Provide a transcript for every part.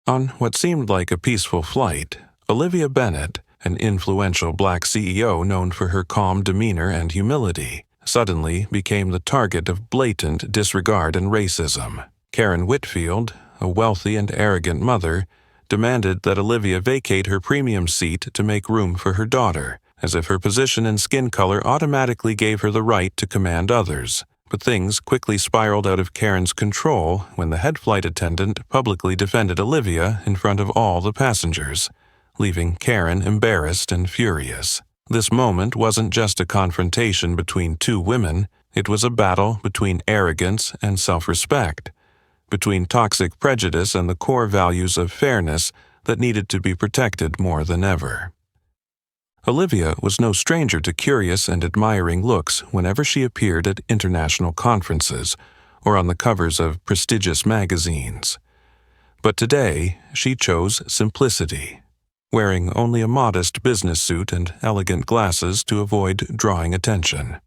On what seemed like a peaceful flight, Olivia Bennett, an influential black CEO known for her calm demeanor and humility, suddenly became the target of blatant disregard and racism. Karen Whitfield, a wealthy and arrogant mother, demanded that Olivia vacate her premium seat to make room for her daughter, as if her position and skin color automatically gave her the right to command others. But things quickly spiraled out of Karen's control when the head flight attendant publicly defended Olivia in front of all the passengers, leaving Karen embarrassed and furious. This moment wasn't just a confrontation between two women, it was a battle between arrogance and self-respect, between toxic prejudice and the core values of fairness that needed to be protected more than ever. Olivia was no stranger to curious and admiring looks whenever she appeared at international conferences or on the covers of prestigious magazines. But today, she chose simplicity, wearing only a modest business suit and elegant glasses to avoid drawing attention.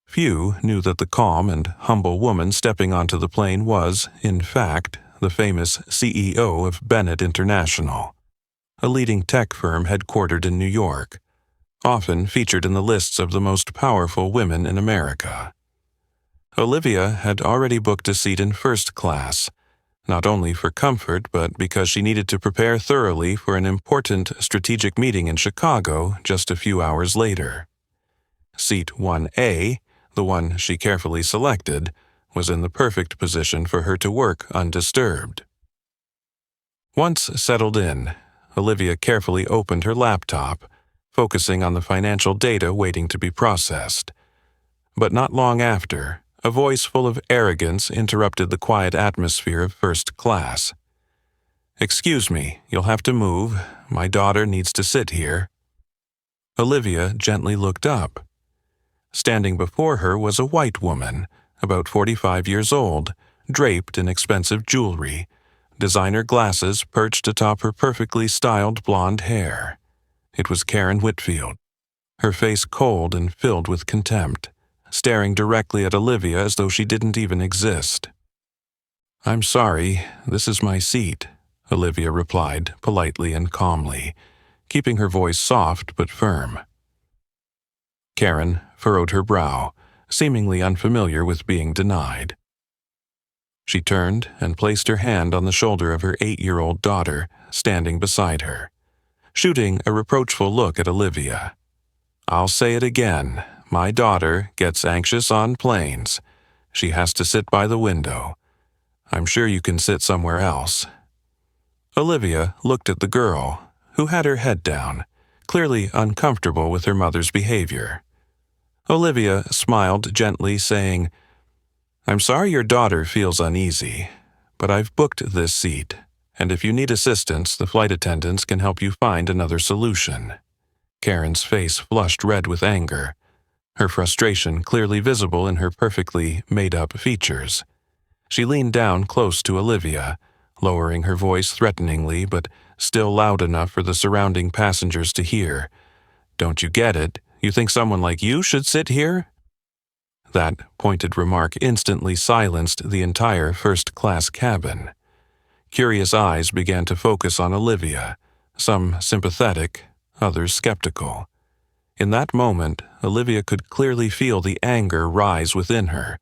Few knew that the calm and humble woman stepping onto the plane was, in fact, the famous CEO of Bennett International, a leading tech firm headquartered in New York, often featured in the lists of the most powerful women in America. Olivia had already booked a seat in first class, not only for comfort but because she needed to prepare thoroughly for an important strategic meeting in Chicago just a few hours later. Seat 1A, the one she carefully selected, was in the perfect position for her to work undisturbed. Once settled in, Olivia carefully opened her laptop, focusing on the financial data waiting to be processed. But not long after, a voice full of arrogance interrupted the quiet atmosphere of first class. "Excuse me, you'll have to move. My daughter needs to sit here." Olivia gently looked up. Standing before her was a white woman, about 45 years old, draped in expensive jewelry, designer glasses perched atop her perfectly styled blonde hair. It was Karen Whitfield, her face cold and filled with contempt, staring directly at Olivia as though she didn't even exist. "I'm sorry, this is my seat," Olivia replied politely and calmly, keeping her voice soft but firm. Karen furrowed her brow, seemingly unfamiliar with being denied. She turned and placed her hand on the shoulder of her 8-year-old daughter, standing beside her, shooting a reproachful look at Olivia. "I'll say it again. My daughter gets anxious on planes. She has to sit by the window. I'm sure you can sit somewhere else." Olivia looked at the girl, who had her head down, clearly uncomfortable with her mother's behavior. Olivia smiled gently, saying, "I'm sorry your daughter feels uneasy, but I've booked this seat, and if you need assistance, the flight attendants can help you find another solution." Karen's face flushed red with anger, her frustration clearly visible in her perfectly made-up features. She leaned down close to Olivia, lowering her voice threateningly but still loud enough for the surrounding passengers to hear. "Don't you get it? You think someone like you should sit here?" That pointed remark instantly silenced the entire first-class cabin. Curious eyes began to focus on Olivia, some sympathetic, others skeptical. In that moment, Olivia could clearly feel the anger rise within her,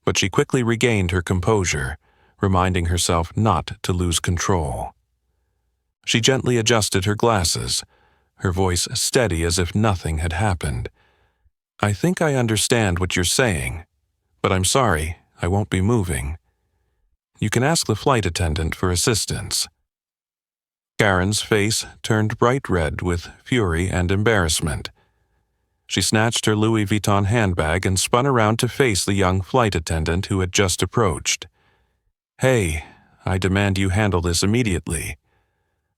but she quickly regained her composure, reminding herself not to lose control. She gently adjusted her glasses, her voice steady as if nothing had happened. "I think I understand what you're saying, but I'm sorry, I won't be moving. You can ask the flight attendant for assistance." Karen's face turned bright red with fury and embarrassment. She snatched her Louis Vuitton handbag and spun around to face the young flight attendant who had just approached. "Hey, I demand you handle this immediately.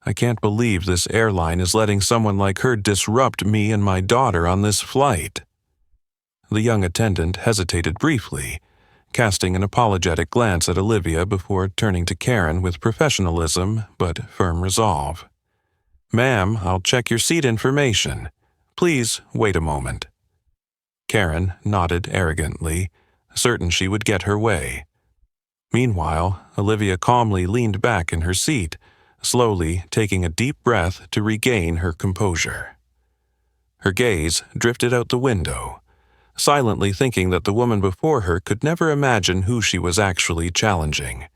I can't believe this airline is letting someone like her disrupt me and my daughter on this flight." The young attendant hesitated briefly, casting an apologetic glance at Olivia before turning to Karen with professionalism but firm resolve. "Ma'am, I'll check your seat information. Please wait a moment." Karen nodded arrogantly, certain she would get her way. Meanwhile, Olivia calmly leaned back in her seat, slowly taking a deep breath to regain her composure. Her gaze drifted out the window, silently thinking that the woman before her could never imagine who she was actually challenging.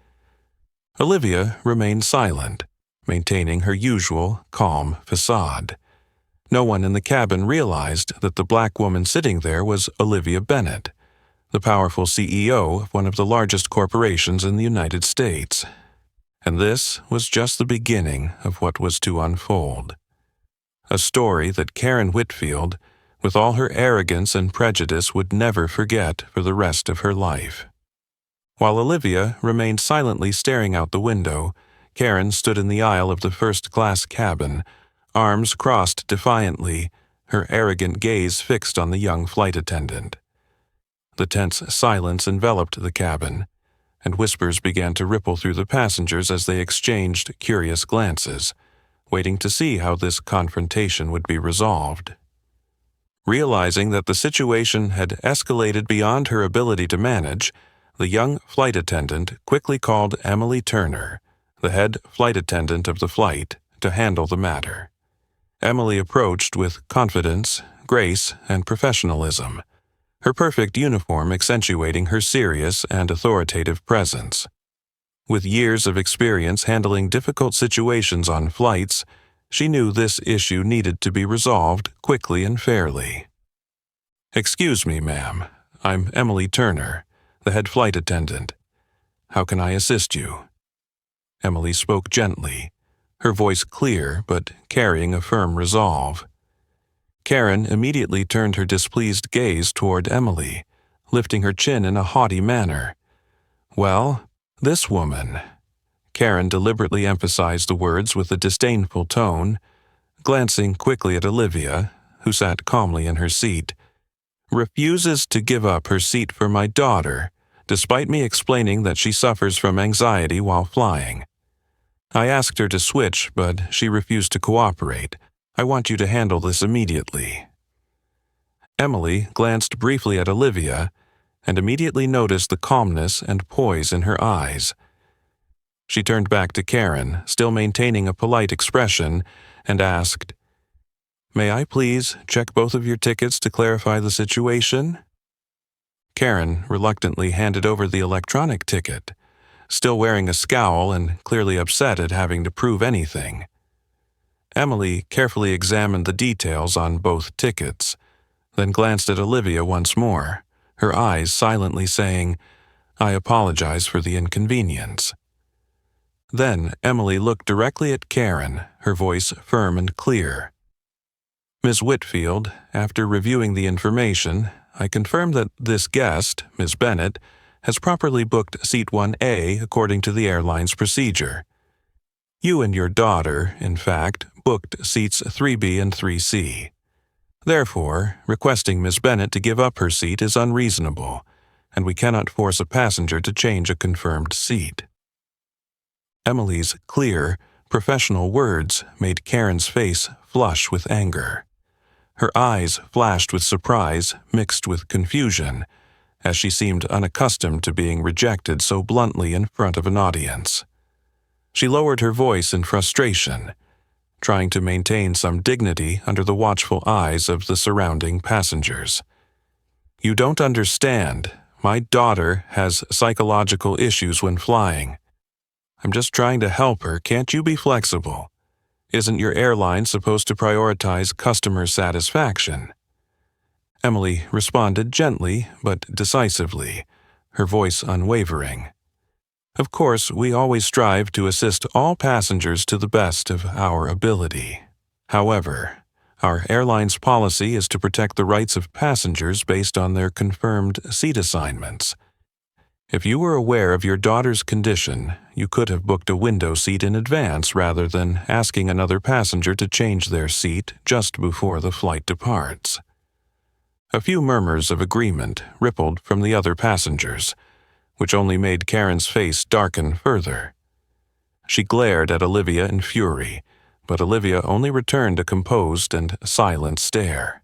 Olivia remained silent, maintaining her usual calm facade. No one in the cabin realized that the black woman sitting there was Olivia Bennett, the powerful CEO of one of the largest corporations in the United States. And this was just the beginning of what was to unfold. A story that Karen Whitfield, with all her arrogance and prejudice, would never forget for the rest of her life. While Olivia remained silently staring out the window, Karen stood in the aisle of the first-class cabin, arms crossed defiantly, her arrogant gaze fixed on the young flight attendant. The tense silence enveloped the cabin, and whispers began to ripple through the passengers as they exchanged curious glances, waiting to see how this confrontation would be resolved. Realizing that the situation had escalated beyond her ability to manage, the young flight attendant quickly called Emily Turner, the head flight attendant of the flight, to handle the matter. Emily approached with confidence, grace, and professionalism, her perfect uniform accentuating her serious and authoritative presence. With years of experience handling difficult situations on flights, she knew this issue needed to be resolved quickly and fairly. "Excuse me, ma'am. I'm Emily Turner, the head flight attendant. How can I assist you?" Emily spoke gently, her voice clear but carrying a firm resolve. Karen immediately turned her displeased gaze toward Emily, lifting her chin in a haughty manner. "Well, this woman," Karen deliberately emphasized the words with a disdainful tone, glancing quickly at Olivia, who sat calmly in her seat, "refuses to give up her seat for my daughter, despite me explaining that she suffers from anxiety while flying. I asked her to switch, but she refused to cooperate. I want you to handle this immediately." Emily glanced briefly at Olivia and immediately noticed the calmness and poise in her eyes. She turned back to Karen, still maintaining a polite expression, and asked, "May I please check both of your tickets to clarify the situation?" Karen reluctantly handed over the electronic ticket, still wearing a scowl and clearly upset at having to prove anything. Emily carefully examined the details on both tickets, then glanced at Olivia once more, her eyes silently saying, "I apologize for the inconvenience." Then Emily looked directly at Karen, her voice firm and clear. "Ms. Whitfield, after reviewing the information, I confirm that this guest, Ms. Bennett, has properly booked Seat 1A according to the airline's procedure. You and your daughter, in fact, booked Seats 3B and 3C. Therefore, requesting Ms. Bennett to give up her seat is unreasonable, and we cannot force a passenger to change a confirmed seat." Emily's clear, professional words made Karen's face flush with anger. Her eyes flashed with surprise mixed with confusion, as she seemed unaccustomed to being rejected so bluntly in front of an audience. She lowered her voice in frustration, trying to maintain some dignity under the watchful eyes of the surrounding passengers. "You don't understand. My daughter has psychological issues when flying. I'm just trying to help her. Can't you be flexible? Isn't your airline supposed to prioritize customer satisfaction?" Emily responded gently but decisively, her voice unwavering. "Of course, we always strive to assist all passengers to the best of our ability. However, our airline's policy is to protect the rights of passengers based on their confirmed seat assignments. If you were aware of your daughter's condition, you could have booked a window seat in advance rather than asking another passenger to change their seat just before the flight departs." A few murmurs of agreement rippled from the other passengers, which only made Karen's face darken further. She glared at Olivia in fury, but Olivia only returned a composed and silent stare.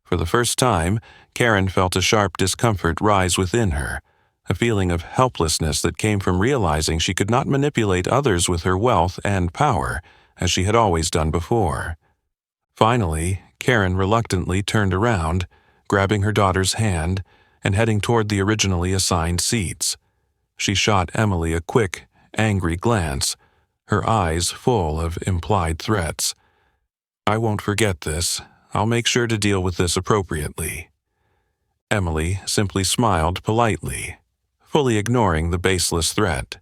For the first time, Karen felt a sharp discomfort rise within her, a feeling of helplessness that came from realizing she could not manipulate others with her wealth and power, as she had always done before. Finally, Karen reluctantly turned around, grabbing her daughter's hand and heading toward the originally assigned seats. She shot Emily a quick, angry glance, her eyes full of implied threats. "I won't forget this. I'll make sure to deal with this appropriately." Emily simply smiled politely, fully ignoring the baseless threat.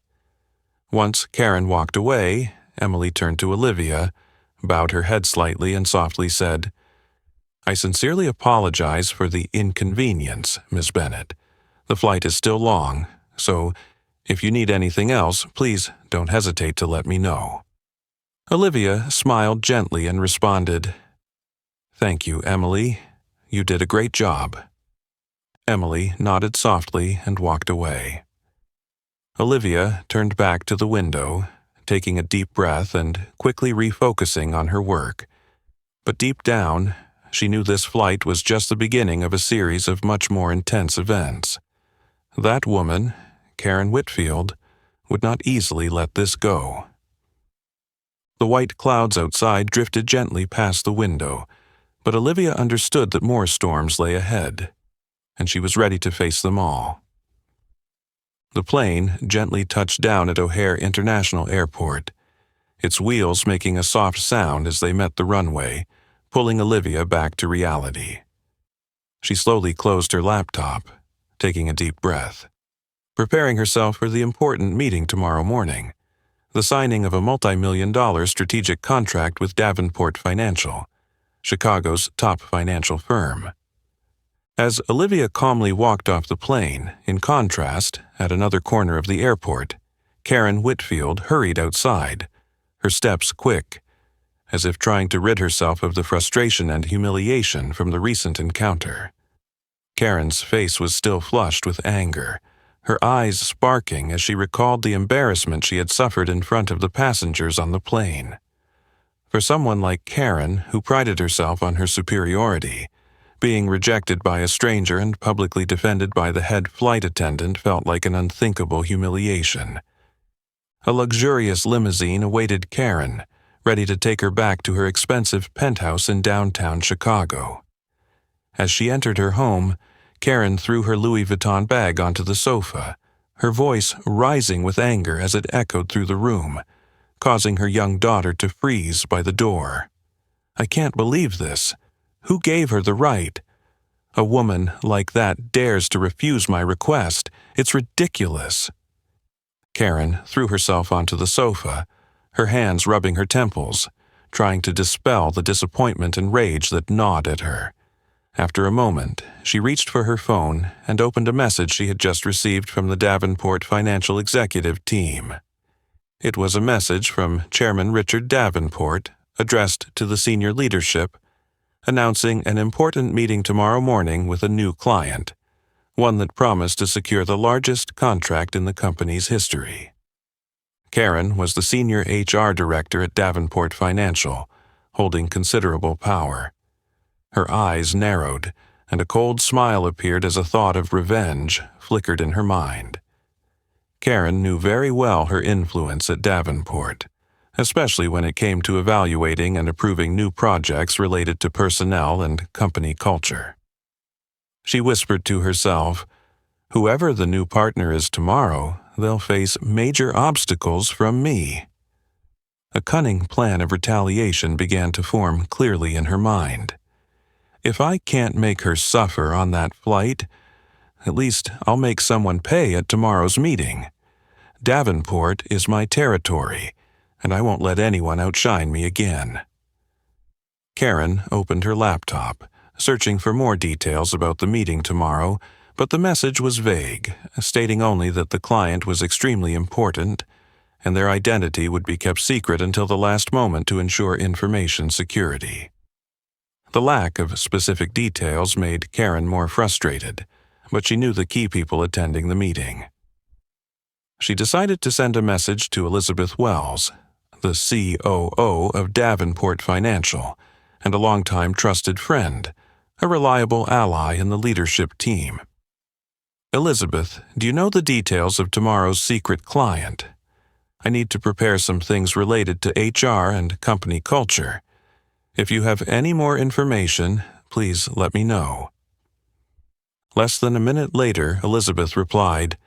Once Karen walked away, Emily turned to Olivia, bowed her head slightly, and softly said, "I sincerely apologize for the inconvenience, Miss Bennett. The flight is still long, so if you need anything else, please don't hesitate to let me know." Olivia smiled gently and responded, "Thank you, Emily. You did a great job." Emily nodded softly and walked away. Olivia turned back to the window, taking a deep breath and quickly refocusing on her work. But deep down, she knew this flight was just the beginning of a series of much more intense events. That woman, Karen Whitfield, would not easily let this go. The white clouds outside drifted gently past the window, but Olivia understood that more storms lay ahead, and she was ready to face them all. The plane gently touched down at O'Hare International Airport, its wheels making a soft sound as they met the runway, pulling Olivia back to reality. She slowly closed her laptop, taking a deep breath, preparing herself for the important meeting tomorrow morning, the signing of a multi-million-dollar strategic contract with Davenport Financial, Chicago's top financial firm. As Olivia calmly walked off the plane, in contrast, at another corner of the airport, Karen Whitfield hurried outside, her steps quick, as if trying to rid herself of the frustration and humiliation from the recent encounter. Karen's face was still flushed with anger, her eyes sparking as she recalled the embarrassment she had suffered in front of the passengers on the plane. For someone like Karen, who prided herself on her superiority, being rejected by a stranger and publicly defended by the head flight attendant felt like an unthinkable humiliation. A luxurious limousine awaited Karen, ready to take her back to her expensive penthouse in downtown Chicago. As she entered her home, Karen threw her Louis Vuitton bag onto the sofa, her voice rising with anger as it echoed through the room, causing her young daughter to freeze by the door. "I can't believe this. Who gave her the right? A woman like that dares to refuse my request. It's ridiculous." Karen threw herself onto the sofa, her hands rubbing her temples, trying to dispel the disappointment and rage that gnawed at her. After a moment, she reached for her phone and opened a message she had just received from the Davenport Financial Executive Team. It was a message from Chairman Richard Davenport, addressed to the senior leadership, announcing an important meeting tomorrow morning with a new client, one that promised to secure the largest contract in the company's history. Karen was the senior HR director at Davenport Financial, holding considerable power. Her eyes narrowed, and a cold smile appeared as a thought of revenge flickered in her mind. Karen knew very well her influence at Davenport, especially when it came to evaluating and approving new projects related to personnel and company culture. She whispered to herself, "Whoever the new partner is tomorrow, they'll face major obstacles from me." A cunning plan of retaliation began to form clearly in her mind. If I can't make her suffer on that flight, at least I'll make someone pay at tomorrow's meeting. Davenport is my territory, and I won't let anyone outshine me again. Karen opened her laptop, searching for more details about the meeting tomorrow, but the message was vague, stating only that the client was extremely important, and their identity would be kept secret until the last moment to ensure information security. The lack of specific details made Karen more frustrated, but she knew the key people attending the meeting. She decided to send a message to Elizabeth Wells, the COO of Davenport Financial, and a longtime trusted friend, a reliable ally in the leadership team. Elizabeth, do you know the details of tomorrow's secret client? I need to prepare some things related to HR and company culture. If you have any more information, please let me know. Less than a minute later, Elizabeth replied,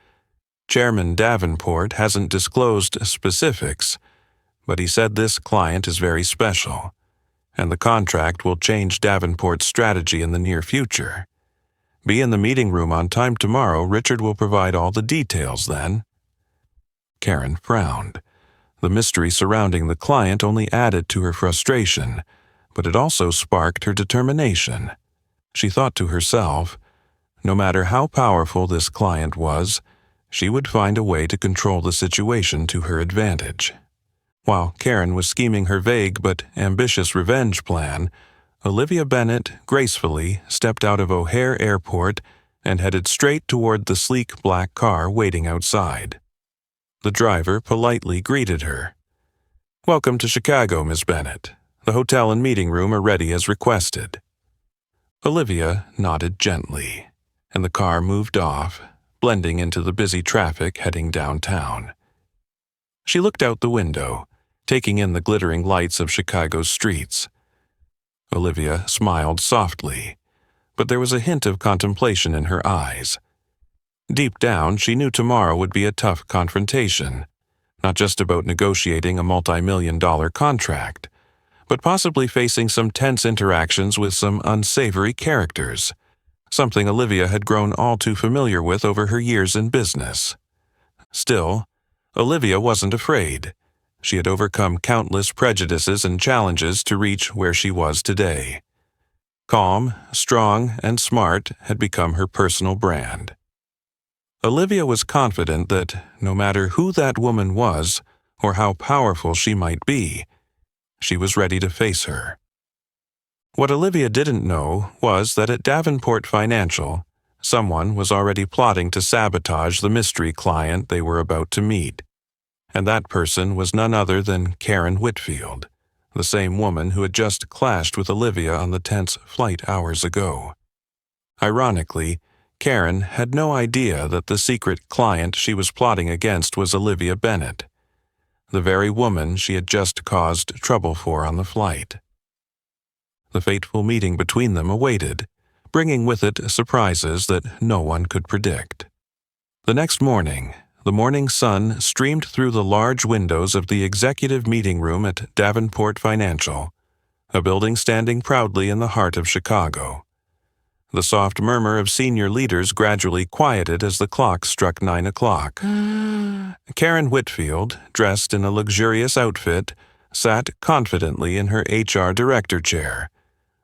Chairman Davenport hasn't disclosed specifics, but he said this client is very special, and the contract will change Davenport's strategy in the near future. Be in the meeting room on time tomorrow. Richard will provide all the details then. Karen frowned. The mystery surrounding the client only added to her frustration, but it also sparked her determination. She thought to herself, no matter how powerful this client was, she would find a way to control the situation to her advantage. While Karen was scheming her vague but ambitious revenge plan, Olivia Bennett gracefully stepped out of O'Hare Airport and headed straight toward the sleek black car waiting outside. The driver politely greeted her. Welcome to Chicago, Miss Bennett. The hotel and meeting room are ready as requested. Olivia nodded gently, and the car moved off, blending into the busy traffic heading downtown. She looked out the window, taking in the glittering lights of Chicago's streets. Olivia smiled softly, but there was a hint of contemplation in her eyes. Deep down, she knew tomorrow would be a tough confrontation, not just about negotiating a multi-million-dollar contract, but possibly facing some tense interactions with some unsavory characters, something Olivia had grown all too familiar with over her years in business. Still, Olivia wasn't afraid. She had overcome countless prejudices and challenges to reach where she was today. Calm, strong, and smart had become her personal brand. Olivia was confident that no matter who that woman was or how powerful she might be, she was ready to face her. What Olivia didn't know was that at Davenport Financial, someone was already plotting to sabotage the mystery client they were about to meet, and that person was none other than Karen Whitfield, the same woman who had just clashed with Olivia on the tense flight hours ago. Ironically, Karen had no idea that the secret client she was plotting against was Olivia Bennett, the very woman she had just caused trouble for on the flight. The fateful meeting between them awaited, bringing with it surprises that no one could predict. The next morning, the morning sun streamed through the large windows of the executive meeting room at Davenport Financial, a building standing proudly in the heart of Chicago. The soft murmur of senior leaders gradually quieted as the clock struck 9 o'clock. Karen Whitfield, dressed in a luxurious outfit, sat confidently in her HR director chair,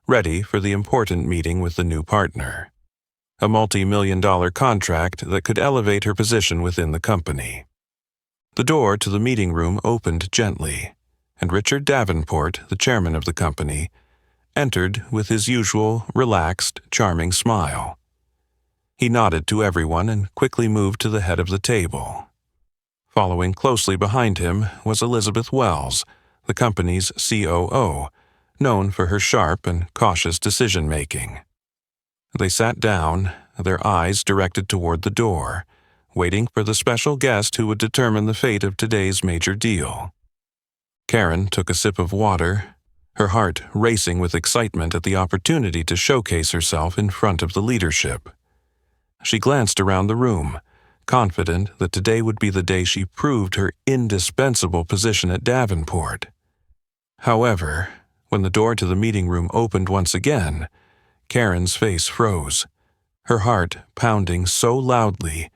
ready for the important meeting with the new partner, a multi-million-dollar contract that could elevate her position within the company. The door to the meeting room opened gently, and Richard Davenport, the chairman of the company, entered with his usual relaxed, charming smile. He nodded to everyone and quickly moved to the head of the table. Following closely behind him was Elizabeth Wells, the company's COO, known for her sharp and cautious decision-making. They sat down, their eyes directed toward the door, waiting for the special guest who would determine the fate of today's major deal. Karen took a sip of water, her heart racing with excitement at the opportunity to showcase herself in front of the leadership. She glanced around the room, confident that today would be the day she proved her indispensable position at Davenport. However, when the door to the meeting room opened once again, Karen's face froze, her heart pounding so loudly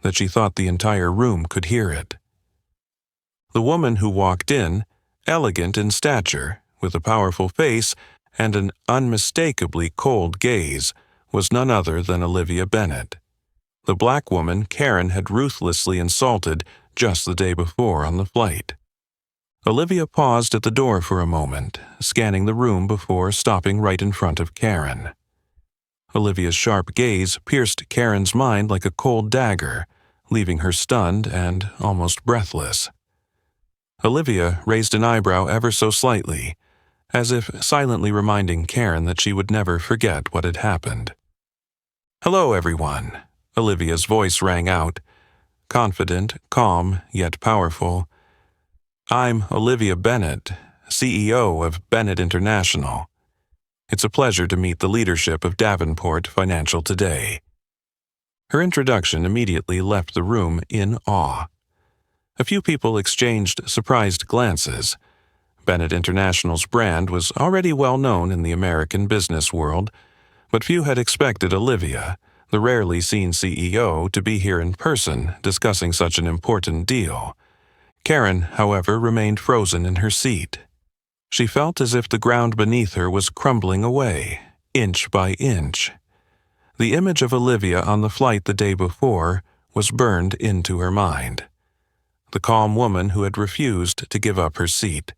that she thought the entire room could hear it. The woman who walked in, elegant in stature, with a powerful face and an unmistakably cold gaze, was none other than Olivia Bennett, the black woman Karen had ruthlessly insulted just the day before on the flight. Olivia paused at the door for a moment, scanning the room before stopping right in front of Karen. Olivia's sharp gaze pierced Karen's mind like a cold dagger, leaving her stunned and almost breathless. Olivia raised an eyebrow ever so slightly, as if silently reminding Karen that she would never forget what had happened. "Hello, everyone. Olivia's voice rang out, confident, calm, yet powerful. "I'm Olivia Bennett, CEO of Bennett International. It's a pleasure to meet the leadership of Davenport Financial today." Her introduction immediately left the room in awe. A few people exchanged surprised glances. Bennett International's brand was already well known in the American business world, but few had expected Olivia, the rarely seen CEO, to be here in person discussing such an important deal. Karen, however, remained frozen in her seat. She felt as if the ground beneath her was crumbling away, inch by inch. The image of Olivia on the flight the day before was burned into her mind. The calm woman who had refused to give up her seat.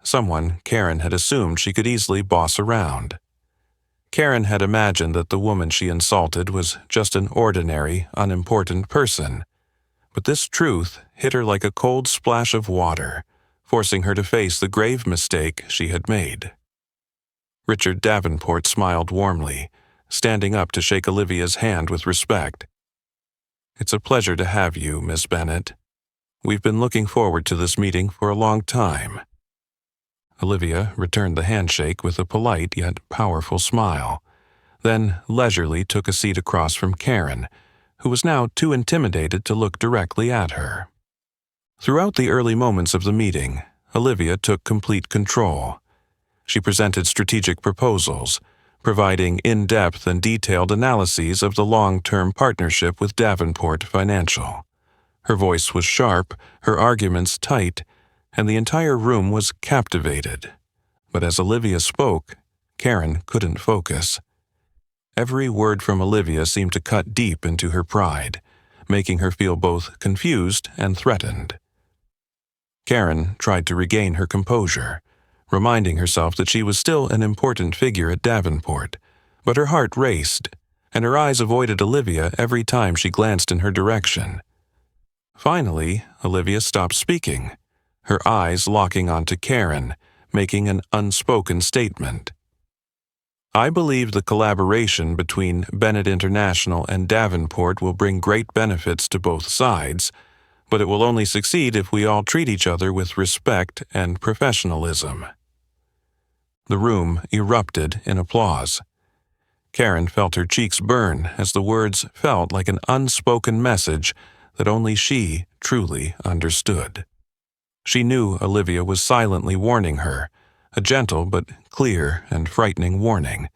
Someone Karen had assumed she could easily boss around. Karen had imagined that the woman she insulted was just an ordinary, unimportant person. But this truth hit her like a cold splash of water, forcing her to face the grave mistake she had made. Richard Davenport smiled warmly, standing up to shake Olivia's hand with respect. "It's a pleasure to have you, Miss Bennett. We've been looking forward to this meeting for a long time." Olivia returned the handshake with a polite yet powerful smile, then leisurely took a seat across from Karen, who was now too intimidated to look directly at her. Throughout the early moments of the meeting, Olivia took complete control. She presented strategic proposals, providing in-depth and detailed analyses of the long-term partnership with Davenport Financial. Her voice was sharp, her arguments tight, and the entire room was captivated. But as Olivia spoke, Karen couldn't focus. Every word from Olivia seemed to cut deep into her pride, making her feel both confused and threatened. Karen tried to regain her composure, reminding herself that she was still an important figure at Davenport, but her heart raced, and her eyes avoided Olivia every time she glanced in her direction. Finally, Olivia stopped speaking, her eyes locking onto Karen, making an unspoken statement. "I believe the collaboration between Bennett International and Davenport will bring great benefits to both sides, but it will only succeed if we all treat each other with respect and professionalism." The room erupted in applause. Karen felt her cheeks burn as the words felt like an unspoken message that only she truly understood. She knew Olivia was silently warning her, a gentle but clear and frightening warning.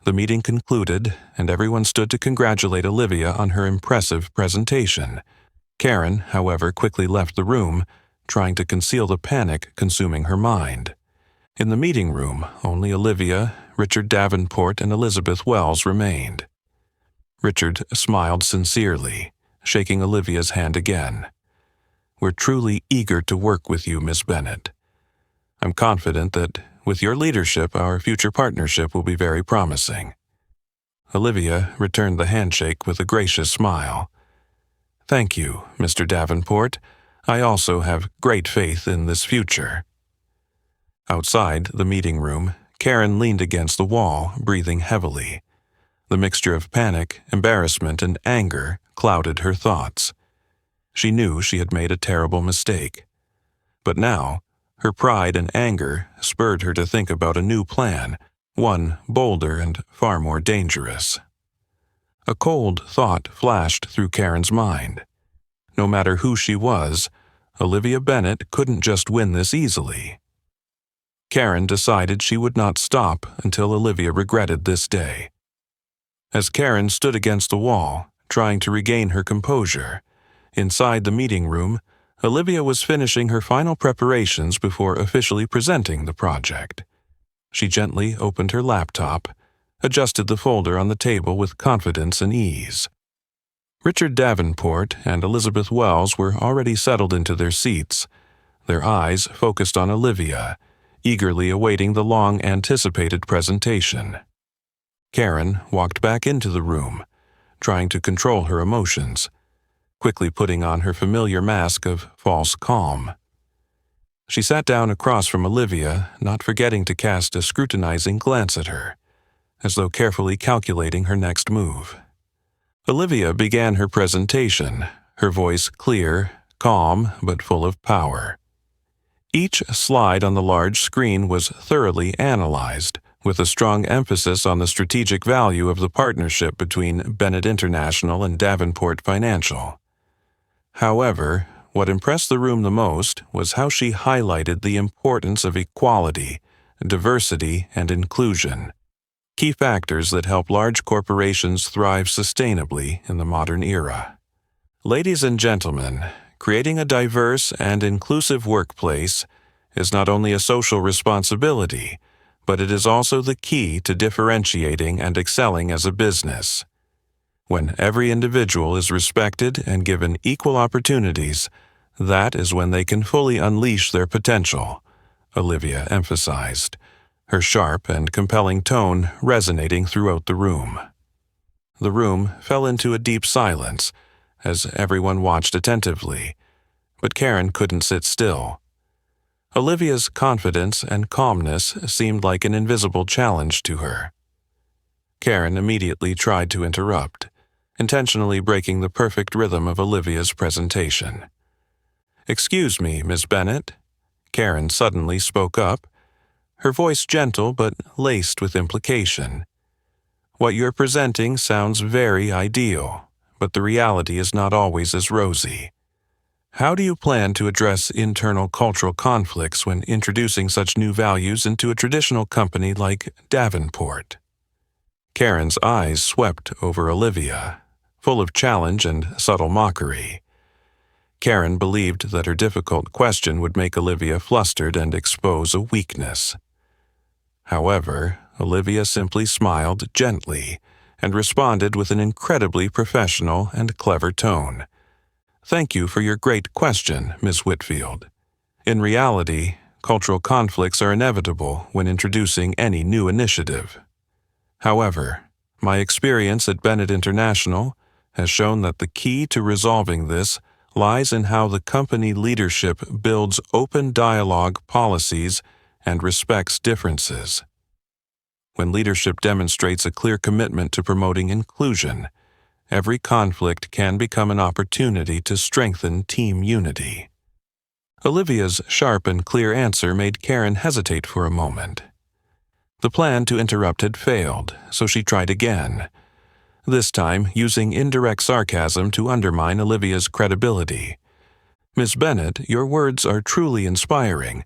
The meeting concluded, and everyone stood to congratulate Olivia on her impressive presentation. Karen, however, quickly left the room, trying to conceal the panic consuming her mind. In the meeting room, only Olivia, Richard Davenport, and Elizabeth Wells remained. Richard smiled sincerely, shaking Olivia's hand again. "We're truly eager to work with you, Miss Bennett. I'm confident that, with your leadership, our future partnership will be very promising." Olivia returned the handshake with a gracious smile. "Thank you, Mr. Davenport. I also have great faith in this future." Outside the meeting room, Karen leaned against the wall, breathing heavily. The mixture of panic, embarrassment, and anger clouded her thoughts. She knew she had made a terrible mistake. But now, her pride and anger spurred her to think about a new plan, one bolder and far more dangerous. A cold thought flashed through Karen's mind. No matter who she was, Olivia Bennett couldn't just win this easily. Karen decided she would not stop until Olivia regretted this day. As Karen stood against the wall, trying to regain her composure, inside the meeting room, Olivia was finishing her final preparations before officially presenting the project. She gently opened her laptop, adjusted the folder on the table with confidence and ease. Richard Davenport and Elizabeth Wells were already settled into their seats, their eyes focused on Olivia, eagerly awaiting the long-anticipated presentation. Karen walked back into the room, trying to control her emotions, quickly putting on her familiar mask of false calm. She sat down across from Olivia, not forgetting to cast a scrutinizing glance at her, as though carefully calculating her next move. Olivia began her presentation, her voice clear, calm, but full of power. Each slide on the large screen was thoroughly analyzed, with a strong emphasis on the strategic value of the partnership between Bennett International and Davenport Financial. However, what impressed the room the most was how she highlighted the importance of equality, diversity, and inclusion, key factors that help large corporations thrive sustainably in the modern era. Ladies and gentlemen, creating a diverse and inclusive workplace is not only a social responsibility, but it is also the key to differentiating and excelling as a business. When every individual is respected and given equal opportunities, that is when they can fully unleash their potential, Olivia emphasized, her sharp and compelling tone resonating throughout the room. The room fell into a deep silence as everyone watched attentively, but Karen couldn't sit still. Olivia's confidence and calmness seemed like an invisible challenge to her. Karen immediately tried to interrupt, intentionally breaking the perfect rhythm of Olivia's presentation. "Excuse me, Miss Bennett," Karen suddenly spoke up, her voice gentle but laced with implication. "What you're presenting sounds very ideal, but the reality is not always as rosy. How do you plan to address internal cultural conflicts when introducing such new values into a traditional company like Davenport?" Karen's eyes swept over Olivia, full of challenge and subtle mockery. Karen believed that her difficult question would make Olivia flustered and expose a weakness. However, Olivia simply smiled gently and responded with an incredibly professional and clever tone. "Thank you for your great question, Ms. Whitfield. In reality, cultural conflicts are inevitable when introducing any new initiative. However, my experience at Bennett International has shown that the key to resolving this lies in how the company leadership builds open dialogue policies and respects differences. When leadership demonstrates a clear commitment to promoting inclusion, every conflict can become an opportunity to strengthen team unity." Olivia's sharp and clear answer made Karen hesitate for a moment. The plan to interrupt had failed, so she tried again, this time using indirect sarcasm to undermine Olivia's credibility. "Miss Bennett, your words are truly inspiring,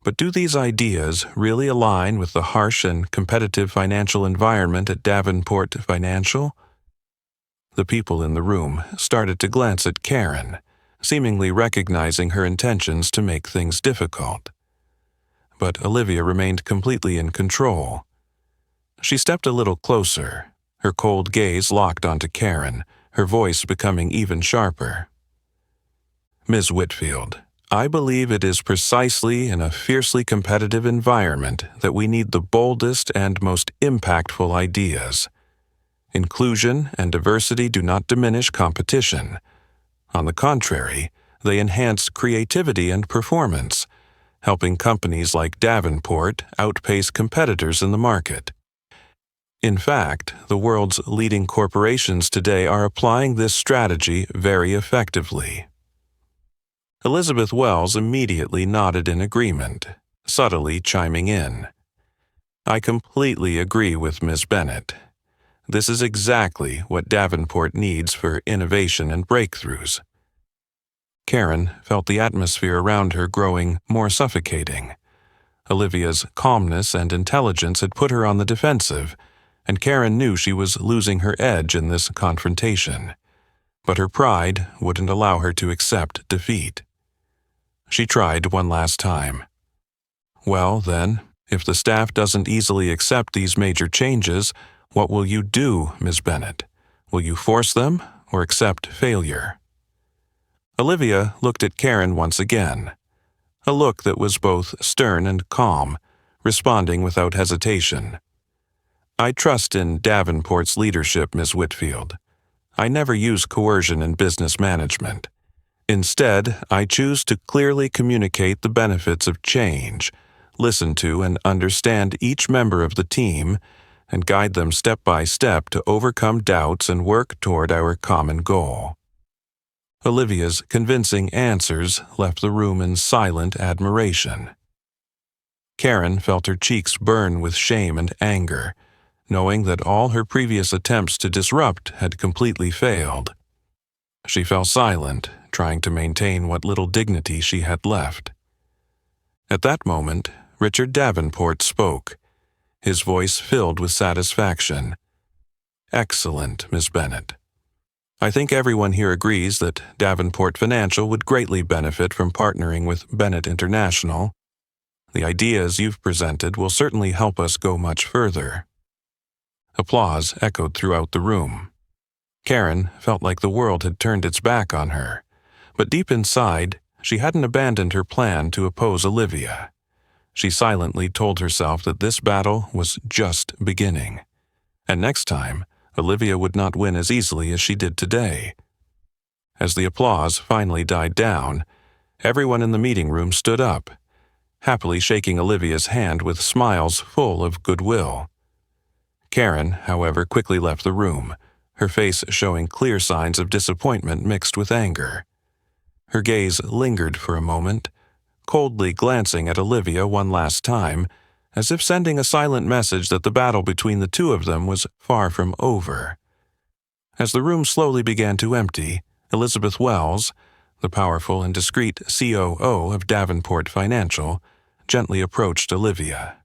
but do these ideas really align with the harsh and competitive financial environment at Davenport Financial?" The people in the room started to glance at Karen, seemingly recognizing her intentions to make things difficult. But Olivia remained completely in control. She stepped a little closer, her cold gaze locked onto Karen, her voice becoming even sharper. "Ms. Whitfield, I believe it is precisely in a fiercely competitive environment that we need the boldest and most impactful ideas. Inclusion and diversity do not diminish competition. On the contrary, they enhance creativity and performance, helping companies like Davenport outpace competitors in the market. In fact, the world's leading corporations today are applying this strategy very effectively." Elizabeth Wells immediately nodded in agreement, subtly chiming in. "I completely agree with Ms. Bennett. This is exactly what Davenport needs for innovation and breakthroughs." Karen felt the atmosphere around her growing more suffocating. Olivia's calmness and intelligence had put her on the defensive, and Karen knew she was losing her edge in this confrontation. But her pride wouldn't allow her to accept defeat. She tried one last time. "Well, then, if the staff doesn't easily accept these major changes, what will you do, Ms. Bennett? Will you force them or accept failure?" Olivia looked at Karen once again, a look that was both stern and calm, responding without hesitation. "I trust in Davenport's leadership, Ms. Whitfield. I never use coercion in business management. Instead, I choose to clearly communicate the benefits of change, listen to and understand each member of the team, and guide them step by step to overcome doubts and work toward our common goal. Olivia's convincing answers left the room in silent admiration. Karen felt her cheeks burn with shame and anger, knowing that all her previous attempts to disrupt had completely failed. She fell silent, trying to maintain what little dignity she had left. At that moment, Richard Davenport spoke, his voice filled with satisfaction. "Excellent, Miss Bennett. I think everyone here agrees that Davenport Financial would greatly benefit from partnering with Bennett International. The ideas you've presented will certainly help us go much further." Applause echoed throughout the room. Karen felt like the world had turned its back on her, but deep inside, she hadn't abandoned her plan to oppose Olivia. She silently told herself that this battle was just beginning, and next time, Olivia would not win as easily as she did today. As the applause finally died down, everyone in the meeting room stood up, happily shaking Olivia's hand with smiles full of goodwill. Karen, however, quickly left the room, her face showing clear signs of disappointment mixed with anger. Her gaze lingered for a moment, coldly glancing at Olivia one last time, as if sending a silent message that the battle between the two of them was far from over. As the room slowly began to empty, Elizabeth Wells, the powerful and discreet COO of Davenport Financial, gently approached Olivia.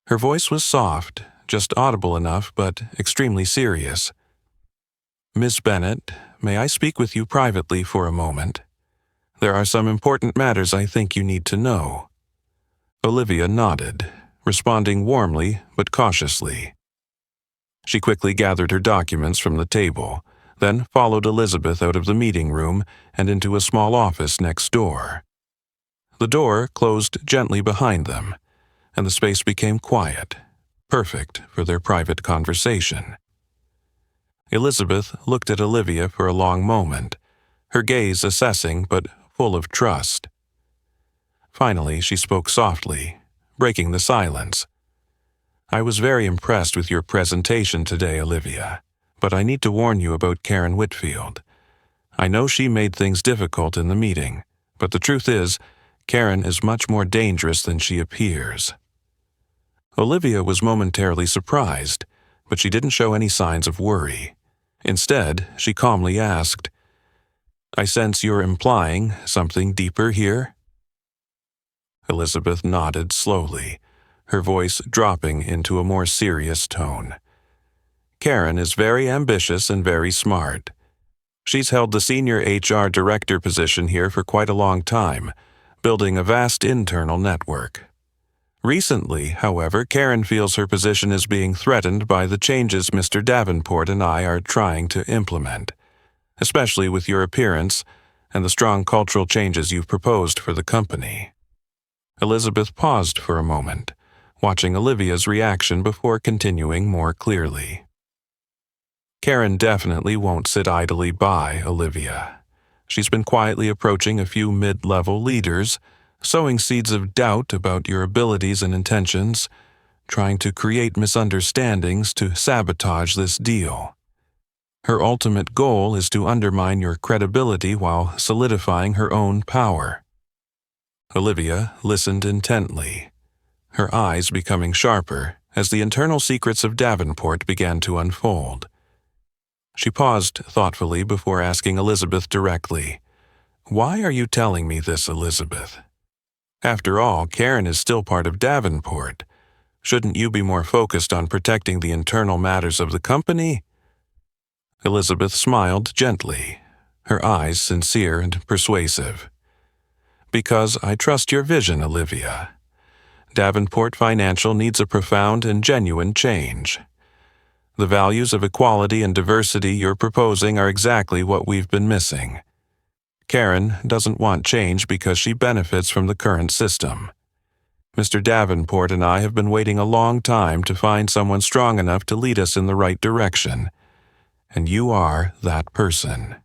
Her voice was soft, just audible enough, but extremely serious. "Miss Bennett, may I speak with you privately for a moment? There are some important matters I think you need to know." Olivia nodded, responding warmly but cautiously. She quickly gathered her documents from the table, then followed Elizabeth out of the meeting room and into a small office next door. The door closed gently behind them, and the space became quiet, perfect for their private conversation. Elizabeth looked at Olivia for a long moment, her gaze assessing but full of trust. Finally, she spoke softly, breaking the silence. "I was very impressed with your presentation today, Olivia, but I need to warn you about Karen Whitfield. I know she made things difficult in the meeting, but the truth is, Karen is much more dangerous than she appears." Olivia was momentarily surprised, but she didn't show any signs of worry. Instead, she calmly asked, "I sense you're implying something deeper here?" Elizabeth nodded slowly, her voice dropping into a more serious tone. "Karen is very ambitious and very smart. She's held the senior HR director position here for quite a long time, building a vast internal network. Recently, however, Karen feels her position is being threatened by the changes Mr. Davenport and I are trying to implement, especially with your appearance and the strong cultural changes you've proposed for the company." Elizabeth paused for a moment, watching Olivia's reaction before continuing more clearly. "Karen definitely won't sit idly by, Olivia. She's been quietly approaching a few mid-level leaders, sowing seeds of doubt about your abilities and intentions, trying to create misunderstandings to sabotage this deal. Her ultimate goal is to undermine your credibility while solidifying her own power." Olivia listened intently, her eyes becoming sharper as the internal secrets of Davenport began to unfold. She paused thoughtfully before asking Elizabeth directly, "Why are you telling me this, Elizabeth? After all, Karen is still part of Davenport. Shouldn't you be more focused on protecting the internal matters of the company?" Elizabeth smiled gently, her eyes sincere and persuasive. "Because I trust your vision, Olivia. Davenport Financial needs a profound and genuine change. The values of equality and diversity you're proposing are exactly what we've been missing. Karen doesn't want change because she benefits from the current system. Mr. Davenport and I have been waiting a long time to find someone strong enough to lead us in the right direction, and you are that person."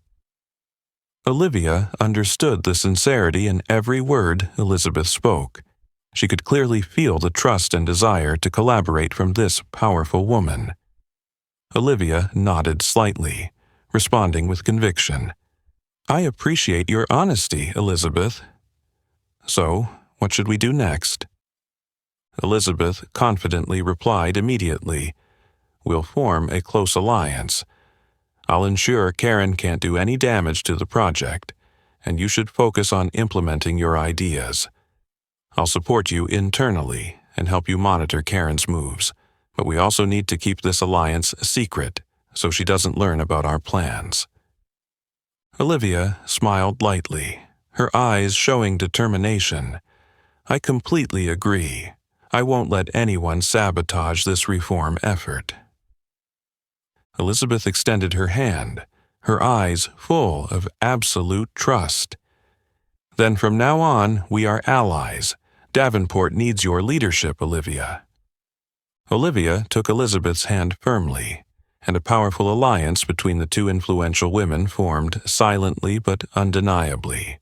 Olivia understood the sincerity in every word Elizabeth spoke. She could clearly feel the trust and desire to collaborate from this powerful woman. Olivia nodded slightly, responding with conviction. "I appreciate your honesty, Elizabeth. So, what should we do next?" Elizabeth confidently replied immediately, "We'll form a close alliance. I'll ensure Karen can't do any damage to the project, and you should focus on implementing your ideas. I'll support you internally and help you monitor Karen's moves, but we also need to keep this alliance secret so she doesn't learn about our plans." Olivia smiled lightly, her eyes showing determination. "I completely agree. I won't let anyone sabotage this reform effort." Elizabeth extended her hand, her eyes full of absolute trust. "Then from now on, we are allies. Davenport needs your leadership, Olivia." Olivia took Elizabeth's hand firmly, and a powerful alliance between the two influential women formed silently but undeniably.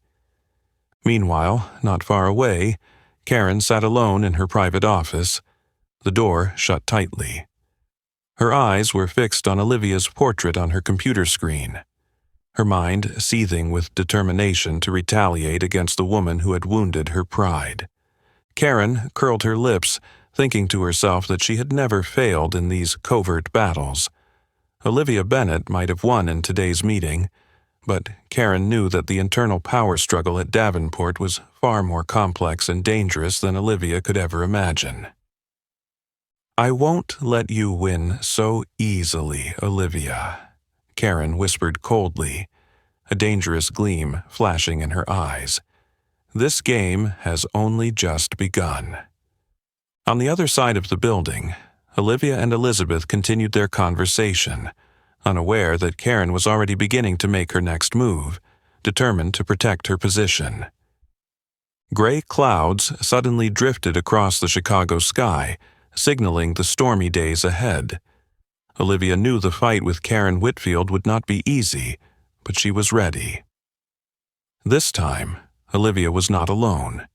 Meanwhile, not far away, Karen sat alone in her private office, the door shut tightly. Her eyes were fixed on Olivia's portrait on her computer screen, her mind seething with determination to retaliate against the woman who had wounded her pride. Karen curled her lips, thinking to herself that she had never failed in these covert battles. Olivia Bennett might have won in today's meeting, but Karen knew that the internal power struggle at Davenport was far more complex and dangerous than Olivia could ever imagine. "I won't let you win so easily, Olivia," Karen whispered coldly, a dangerous gleam flashing in her eyes. "This game has only just begun." On the other side of the building, Olivia and Elizabeth continued their conversation, unaware that Karen was already beginning to make her next move, determined to protect her position. Gray clouds suddenly drifted across the Chicago sky, signaling the stormy days ahead. Olivia knew the fight with Karen Whitfield would not be easy, but she was ready. This time, Olivia was not alone,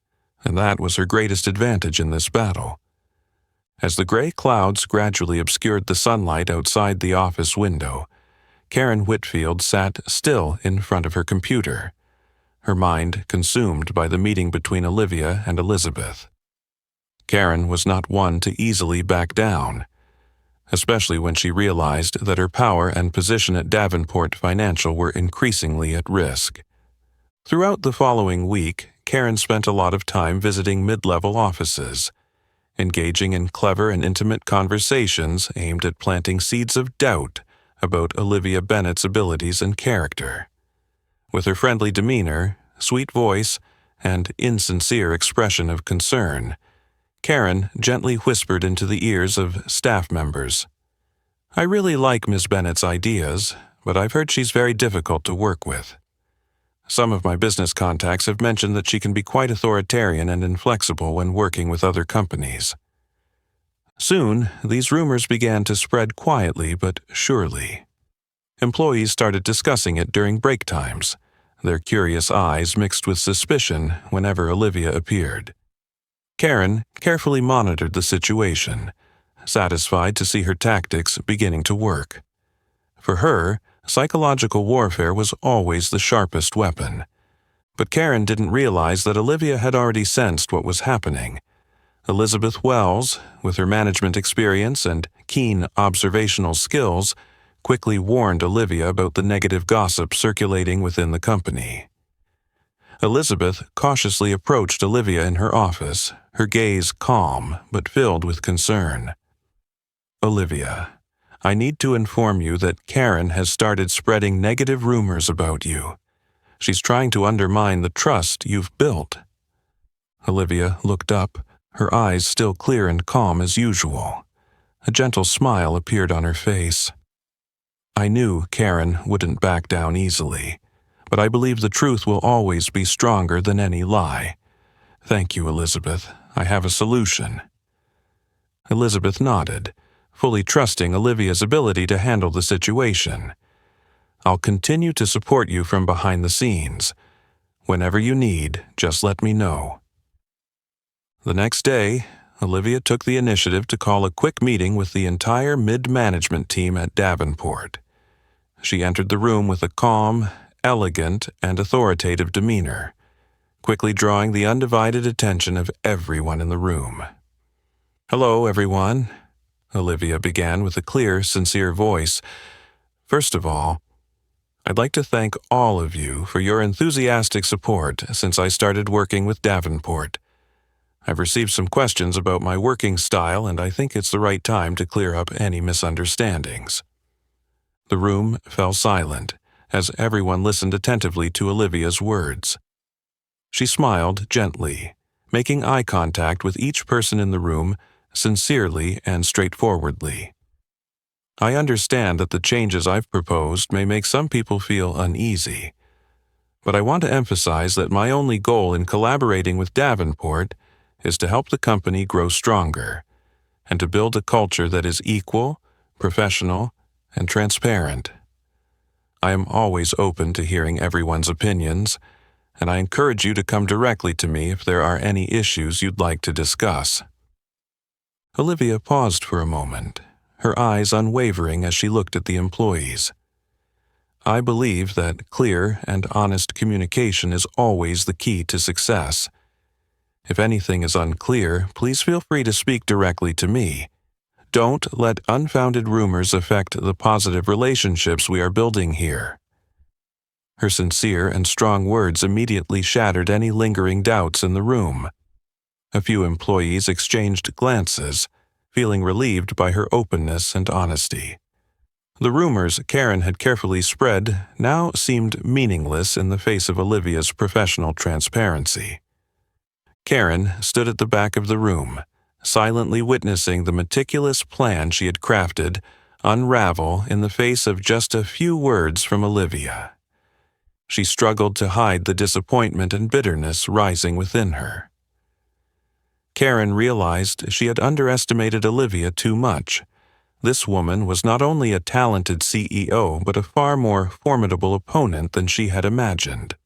and that was her greatest advantage in this battle. As the gray clouds gradually obscured the sunlight outside the office window, Karen Whitfield sat still in front of her computer, her mind consumed by the meeting between Olivia and Elizabeth. Karen was not one to easily back down, especially when she realized that her power and position at Davenport Financial were increasingly at risk. Throughout the following week, Karen spent a lot of time visiting mid-level offices, engaging in clever and intimate conversations aimed at planting seeds of doubt about Olivia Bennett's abilities and character. With her friendly demeanor, sweet voice, and insincere expression of concern, Karen gently whispered into the ears of staff members, "I really like Ms. Bennett's ideas, but I've heard she's very difficult to work with. Some of my business contacts have mentioned that she can be quite authoritarian and inflexible when working with other companies." Soon, these rumors began to spread quietly but surely. Employees started discussing it during break times, their curious eyes mixed with suspicion whenever Olivia appeared. Karen carefully monitored the situation, satisfied to see her tactics beginning to work. For her, psychological warfare was always the sharpest weapon. But Karen didn't realize that Olivia had already sensed what was happening. Elizabeth Wells, with her management experience and keen observational skills, quickly warned Olivia about the negative gossip circulating within the company. Elizabeth cautiously approached Olivia in her office, her gaze calm but filled with concern. "Olivia, I need to inform you that Karen has started spreading negative rumors about you. She's trying to undermine the trust you've built." Olivia looked up, her eyes still clear and calm as usual. A gentle smile appeared on her face. "I knew Karen wouldn't back down easily, but I believe the truth will always be stronger than any lie. Thank you, Elizabeth. I have a solution." Elizabeth nodded, fully trusting Olivia's ability to handle the situation. "I'll continue to support you from behind the scenes. Whenever you need, just let me know." The next day, Olivia took the initiative to call a quick meeting with the entire mid-management team at Davenport. She entered the room with a calm, elegant, and authoritative demeanor, quickly drawing the undivided attention of everyone in the room. "Hello, everyone," Olivia began with a clear, sincere voice. "First of all, I'd like to thank all of you for your enthusiastic support since I started working with Davenport. I've received some questions about my working style, and I think it's the right time to clear up any misunderstandings." The room fell silent as everyone listened attentively to Olivia's words. She smiled gently, making eye contact with each person in the room sincerely and straightforwardly. "I understand that the changes I've proposed may make some people feel uneasy, but I want to emphasize that my only goal in collaborating with Davenport is to help the company grow stronger and to build a culture that is equal, professional, and transparent. I am always open to hearing everyone's opinions, and I encourage you to come directly to me if there are any issues you'd like to discuss." Olivia paused for a moment, her eyes unwavering as she looked at the employees. "I believe that clear and honest communication is always the key to success. If anything is unclear, please feel free to speak directly to me. Don't let unfounded rumors affect the positive relationships we are building here." Her sincere and strong words immediately shattered any lingering doubts in the room. A few employees exchanged glances, feeling relieved by her openness and honesty. The rumors Karen had carefully spread now seemed meaningless in the face of Olivia's professional transparency. Karen stood at the back of the room, silently witnessing the meticulous plan she had crafted unravel in the face of just a few words from Olivia. She struggled to hide the disappointment and bitterness rising within her. Karen realized she had underestimated Olivia too much. This woman was not only a talented CEO, but a far more formidable opponent than she had imagined.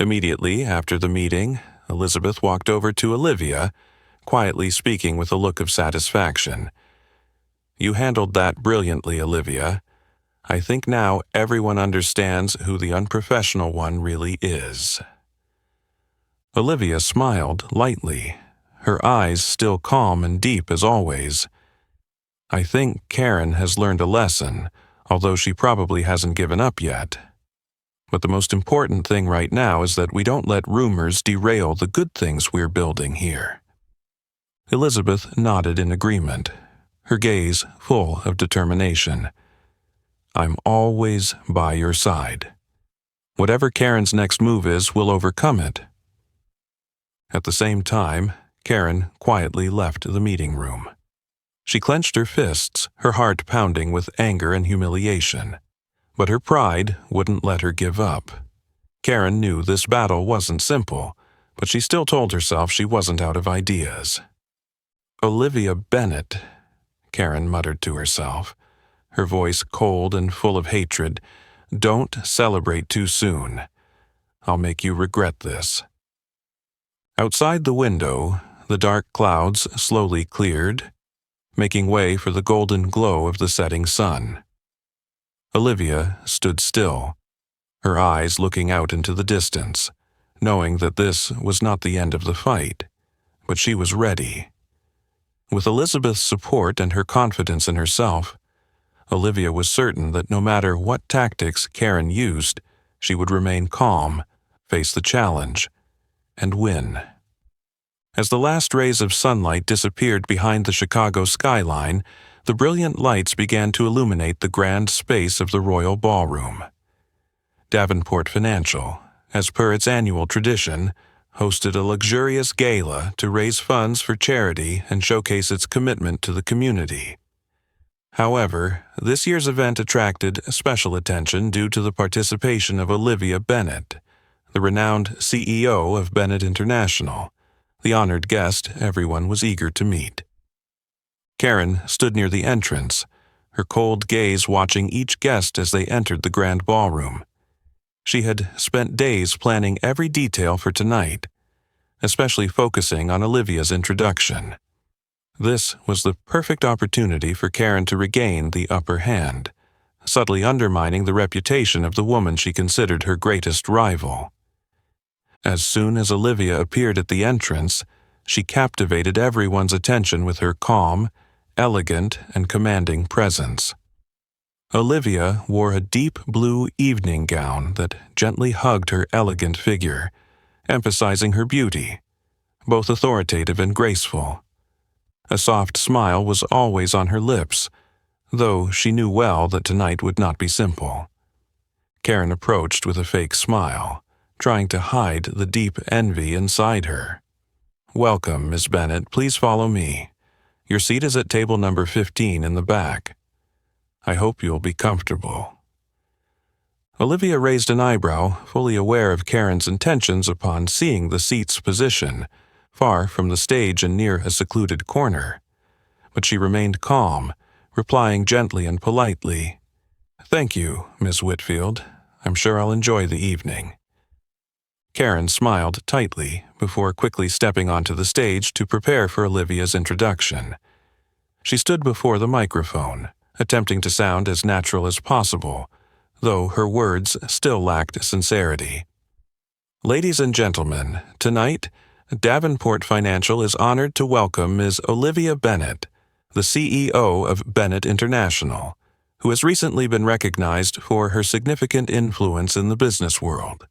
Immediately after the meeting, Elizabeth walked over to Olivia, quietly speaking with a look of satisfaction. "You handled that brilliantly, Olivia. I think now everyone understands who the unprofessional one really is." Olivia smiled lightly, her eyes still calm and deep as always. "I think Karen has learned a lesson, although she probably hasn't given up yet. But the most important thing right now is that we don't let rumors derail the good things we're building here." Elizabeth nodded in agreement, her gaze full of determination. "I'm always by your side. Whatever Karen's next move is, we'll overcome it." At the same time, Karen quietly left the meeting room. She clenched her fists, her heart pounding with anger and humiliation. But her pride wouldn't let her give up. Karen knew this battle wasn't simple, but she still told herself she wasn't out of ideas. "Olivia Bennett," Karen muttered to herself, her voice cold and full of hatred. "Don't celebrate too soon. I'll make you regret this." Outside the window, the dark clouds slowly cleared, making way for the golden glow of the setting sun. Olivia stood still, her eyes looking out into the distance, knowing that this was not the end of the fight, but she was ready. With Elizabeth's support and her confidence in herself, Olivia was certain that no matter what tactics Karen used, she would remain calm, face the challenge, and win. As the last rays of sunlight disappeared behind the Chicago skyline, the brilliant lights began to illuminate the grand space of the Royal Ballroom. Davenport Financial, as per its annual tradition, hosted a luxurious gala to raise funds for charity and showcase its commitment to the community. However, this year's event attracted special attention due to the participation of Olivia Bennett, the renowned CEO of Bennett International, the honored guest everyone was eager to meet. Karen stood near the entrance, her cold gaze watching each guest as they entered the grand ballroom. She had spent days planning every detail for tonight, especially focusing on Olivia's introduction. This was the perfect opportunity for Karen to regain the upper hand, subtly undermining the reputation of the woman she considered her greatest rival. As soon as Olivia appeared at the entrance, she captivated everyone's attention with her calm, elegant, and commanding presence. Olivia wore a deep blue evening gown that gently hugged her elegant figure, emphasizing her beauty, both authoritative and graceful. A soft smile was always on her lips, though she knew well that tonight would not be simple. Karen approached with a fake smile, trying to hide the deep envy inside her. "Welcome, Miss Bennett. Please follow me. Your seat is at table number 15 in the back. I hope you'll be comfortable." Olivia raised an eyebrow, fully aware of Karen's intentions upon seeing the seat's position, far from the stage and near a secluded corner. But she remained calm, replying gently and politely, "Thank you, Miss Whitfield. I'm sure I'll enjoy the evening." Karen smiled tightly before quickly stepping onto the stage to prepare for Olivia's introduction. She stood before the microphone, attempting to sound as natural as possible, though her words still lacked sincerity. "Ladies and gentlemen, tonight, Davenport Financial is honored to welcome Ms. Olivia Bennett, the CEO of Bennett International, who has recently been recognized for her significant influence in the business world."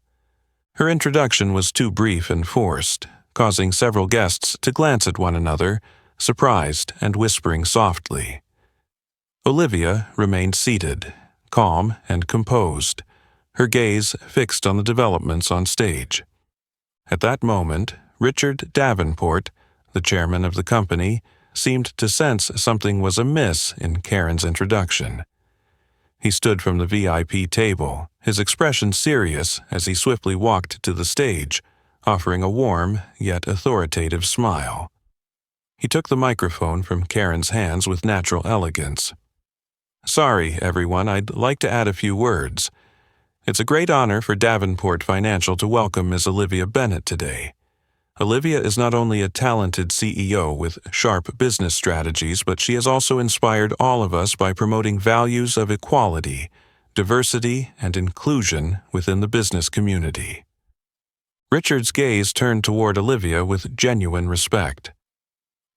Her introduction was too brief and forced, causing several guests to glance at one another, surprised and whispering softly. Olivia remained seated, calm and composed, her gaze fixed on the developments on stage. At that moment, Richard Davenport, the chairman of the company, seemed to sense something was amiss in Karen's introduction. He stood from the VIP table, his expression serious as he swiftly walked to the stage, offering a warm yet authoritative smile. He took the microphone from Karen's hands with natural elegance. "Sorry, everyone, I'd like to add a few words. It's a great honor for Davenport Financial to welcome Ms. Olivia Bennett today. Olivia is not only a talented CEO with sharp business strategies, but she has also inspired all of us by promoting values of equality, diversity, and inclusion within the business community." Richard's gaze turned toward Olivia with genuine respect.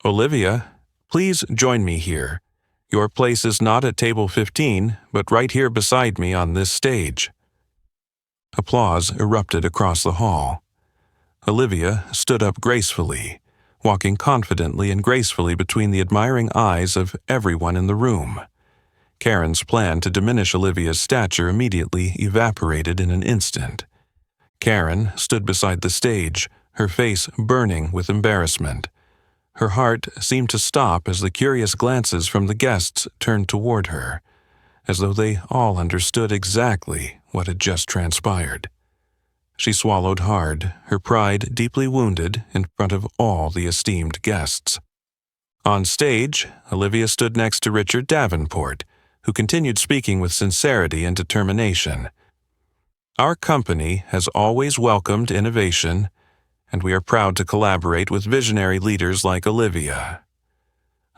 "Olivia, please join me here. Your place is not at table 15, but right here beside me on this stage." Applause erupted across the hall. Olivia stood up gracefully, walking confidently and gracefully between the admiring eyes of everyone in the room. Karen's plan to diminish Olivia's stature immediately evaporated in an instant. Karen stood beside the stage, her face burning with embarrassment. Her heart seemed to stop as the curious glances from the guests turned toward her, as though they all understood exactly what had just transpired. She swallowed hard, her pride deeply wounded in front of all the esteemed guests. On stage, Olivia stood next to Richard Davenport, who continued speaking with sincerity and determination. "Our company has always welcomed innovation, and we are proud to collaborate with visionary leaders like Olivia.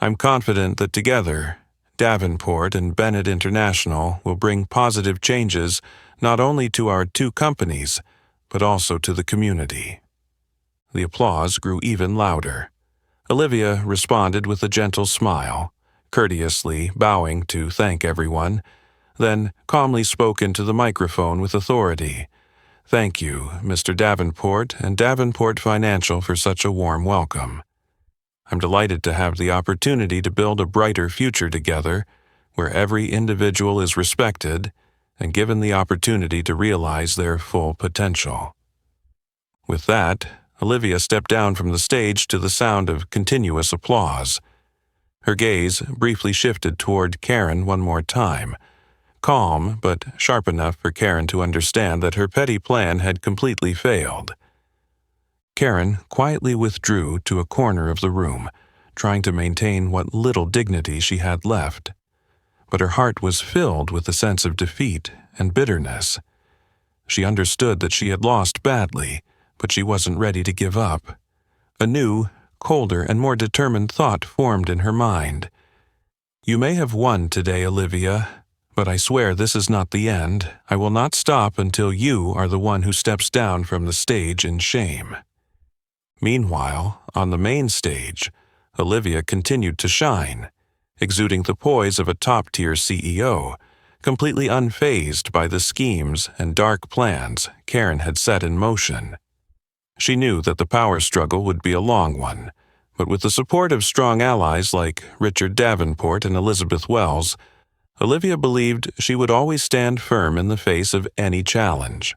I'm confident that together, Davenport and Bennett International will bring positive changes not only to our two companies, but also to the community." The applause grew even louder. Olivia responded with a gentle smile, courteously bowing to thank everyone, then calmly spoke into the microphone with authority. "Thank you, Mr. Davenport and Davenport Financial, for such a warm welcome. I'm delighted to have the opportunity to build a brighter future together, where every individual is respected and given the opportunity to realize their full potential." With that, Olivia stepped down from the stage to the sound of continuous applause. Her gaze briefly shifted toward Karen one more time, calm but sharp enough for Karen to understand that her petty plan had completely failed. Karen quietly withdrew to a corner of the room, trying to maintain what little dignity she had left. But her heart was filled with a sense of defeat and bitterness. She understood that she had lost badly, but she wasn't ready to give up. A new, colder, and more determined thought formed in her mind. "You may have won today, Olivia, but I swear this is not the end. I will not stop until you are the one who steps down from the stage in shame." Meanwhile, on the main stage, Olivia continued to shine, exuding the poise of a top-tier CEO, completely unfazed by the schemes and dark plans Karen had set in motion. She knew that the power struggle would be a long one, but with the support of strong allies like Richard Davenport and Elizabeth Wells, Olivia believed she would always stand firm in the face of any challenge.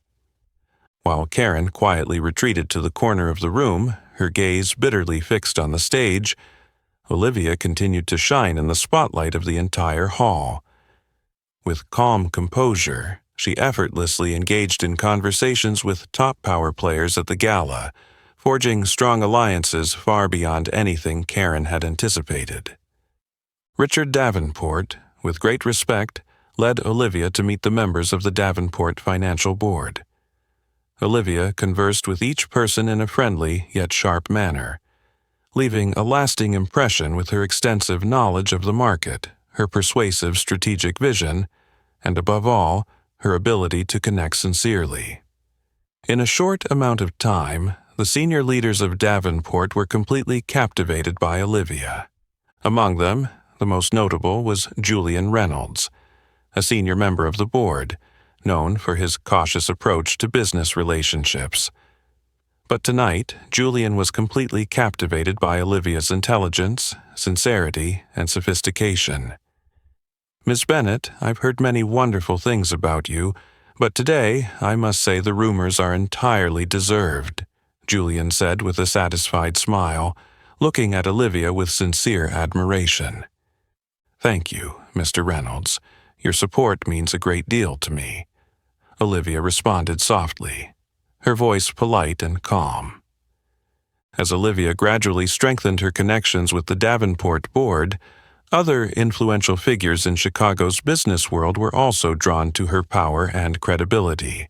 While Karen quietly retreated to the corner of the room, her gaze bitterly fixed on the stage, Olivia continued to shine in the spotlight of the entire hall. With calm composure, she effortlessly engaged in conversations with top power players at the Gala, forging strong alliances far beyond anything Karen had anticipated. Richard Davenport, with great respect, led Olivia to meet the members of the Davenport Financial Board. Olivia conversed with each person in a friendly yet sharp manner, leaving a lasting impression with her extensive knowledge of the market, her persuasive strategic vision, and above all, her ability to connect sincerely. In a short amount of time, the senior leaders of Davenport were completely captivated by Olivia. Among them, the most notable was Julian Reynolds, a senior member of the board, known for his cautious approach to business relationships. But tonight, Julian was completely captivated by Olivia's intelligence, sincerity, and sophistication. "Miss Bennett, I've heard many wonderful things about you, but today I must say the rumors are entirely deserved," Julian said with a satisfied smile, looking at Olivia with sincere admiration. "Thank you, Mr. Reynolds. Your support means a great deal to me," Olivia responded softly, her voice polite and calm. As Olivia gradually strengthened her connections with the Davenport board, other influential figures in Chicago's business world were also drawn to her power and credibility.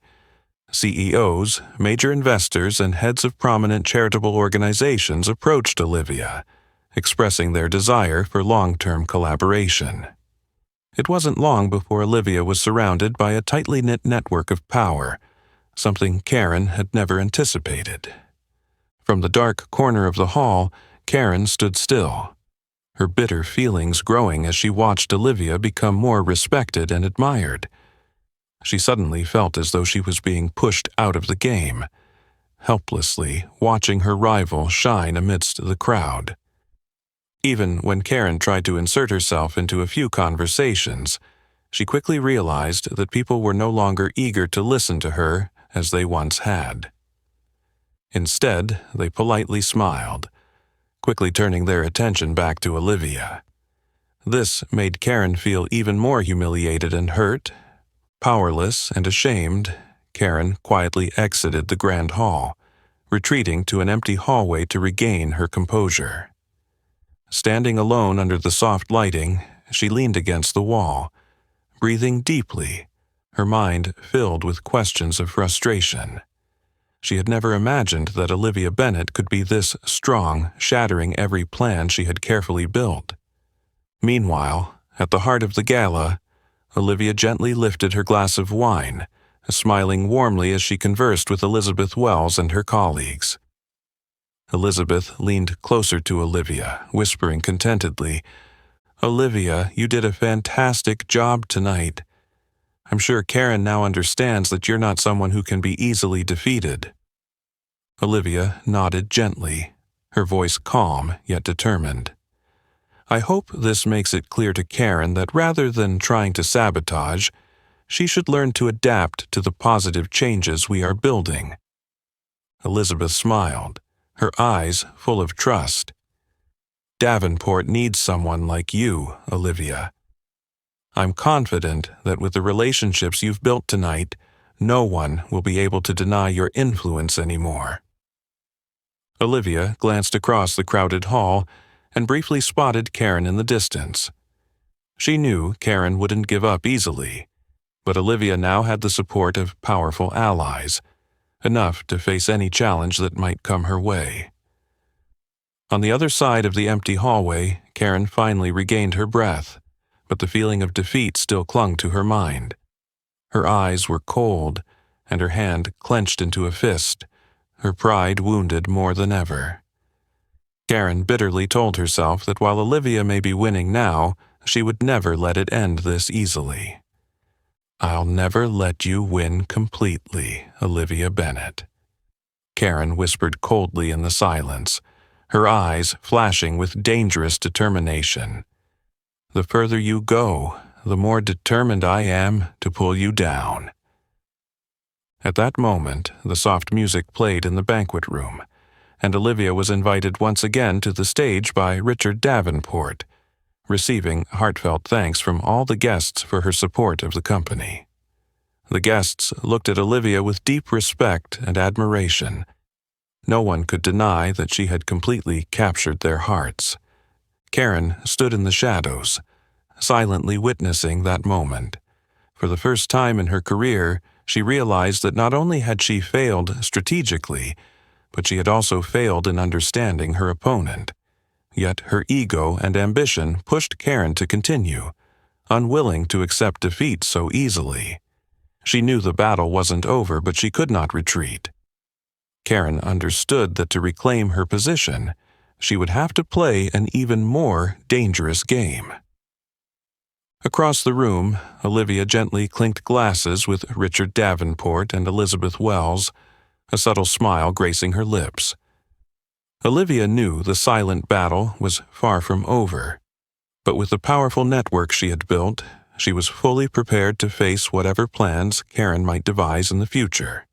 CEOs, major investors, and heads of prominent charitable organizations approached Olivia, expressing their desire for long-term collaboration. It wasn't long before Olivia was surrounded by a tightly knit network of power, something Karen had never anticipated. From the dark corner of the hall, Karen stood still, her bitter feelings growing as she watched Olivia become more respected and admired. She suddenly felt as though she was being pushed out of the game, helplessly watching her rival shine amidst the crowd. Even when Karen tried to insert herself into a few conversations, she quickly realized that people were no longer eager to listen to her as they once had. Instead, they politely smiled, quickly turning their attention back to Olivia. This made Karen feel even more humiliated and hurt. Powerless and ashamed, Karen quietly exited the grand hall, retreating to an empty hallway to regain her composure. Standing alone under the soft lighting, she leaned against the wall, breathing deeply, her mind filled with questions of frustration. She had never imagined that Olivia Bennett could be this strong, shattering every plan she had carefully built. Meanwhile, at the heart of the gala, Olivia gently lifted her glass of wine, smiling warmly as she conversed with Elizabeth Wells and her colleagues. Elizabeth leaned closer to Olivia, whispering contentedly, "Olivia, you did a fantastic job tonight. I'm sure Karen now understands that you're not someone who can be easily defeated." Olivia nodded gently, her voice calm yet determined. "I hope this makes it clear to Karen that rather than trying to sabotage, she should learn to adapt to the positive changes we are building." Elizabeth smiled, her eyes full of trust. "Davenport needs someone like you, Olivia. I'm confident that with the relationships you've built tonight, no one will be able to deny your influence anymore." Olivia glanced across the crowded hall and briefly spotted Karen in the distance. She knew Karen wouldn't give up easily, but Olivia now had the support of powerful allies, enough to face any challenge that might come her way. On the other side of the empty hallway, Karen finally regained her breath, but the feeling of defeat still clung to her mind. Her eyes were cold, and her hand clenched into a fist, her pride wounded more than ever. Karen bitterly told herself that while Olivia may be winning now, she would never let it end this easily. "I'll never let you win completely, Olivia Bennett," Karen whispered coldly in the silence, her eyes flashing with dangerous determination. "The further you go, the more determined I am to pull you down." At that moment, the soft music played in the banquet room, and Olivia was invited once again to the stage by Richard Davenport, receiving heartfelt thanks from all the guests for her support of the company. The guests looked at Olivia with deep respect and admiration. No one could deny that she had completely captured their hearts. Karen stood in the shadows, silently witnessing that moment. For the first time in her career, she realized that not only had she failed strategically, but she had also failed in understanding her opponent. Yet her ego and ambition pushed Karen to continue, unwilling to accept defeat so easily. She knew the battle wasn't over, but she could not retreat. Karen understood that to reclaim her position, she would have to play an even more dangerous game. Across the room, Olivia gently clinked glasses with Richard Davenport and Elizabeth Wells, a subtle smile gracing her lips. Olivia knew the silent battle was far from over, but with the powerful network she had built, she was fully prepared to face whatever plans Karen might devise in the future.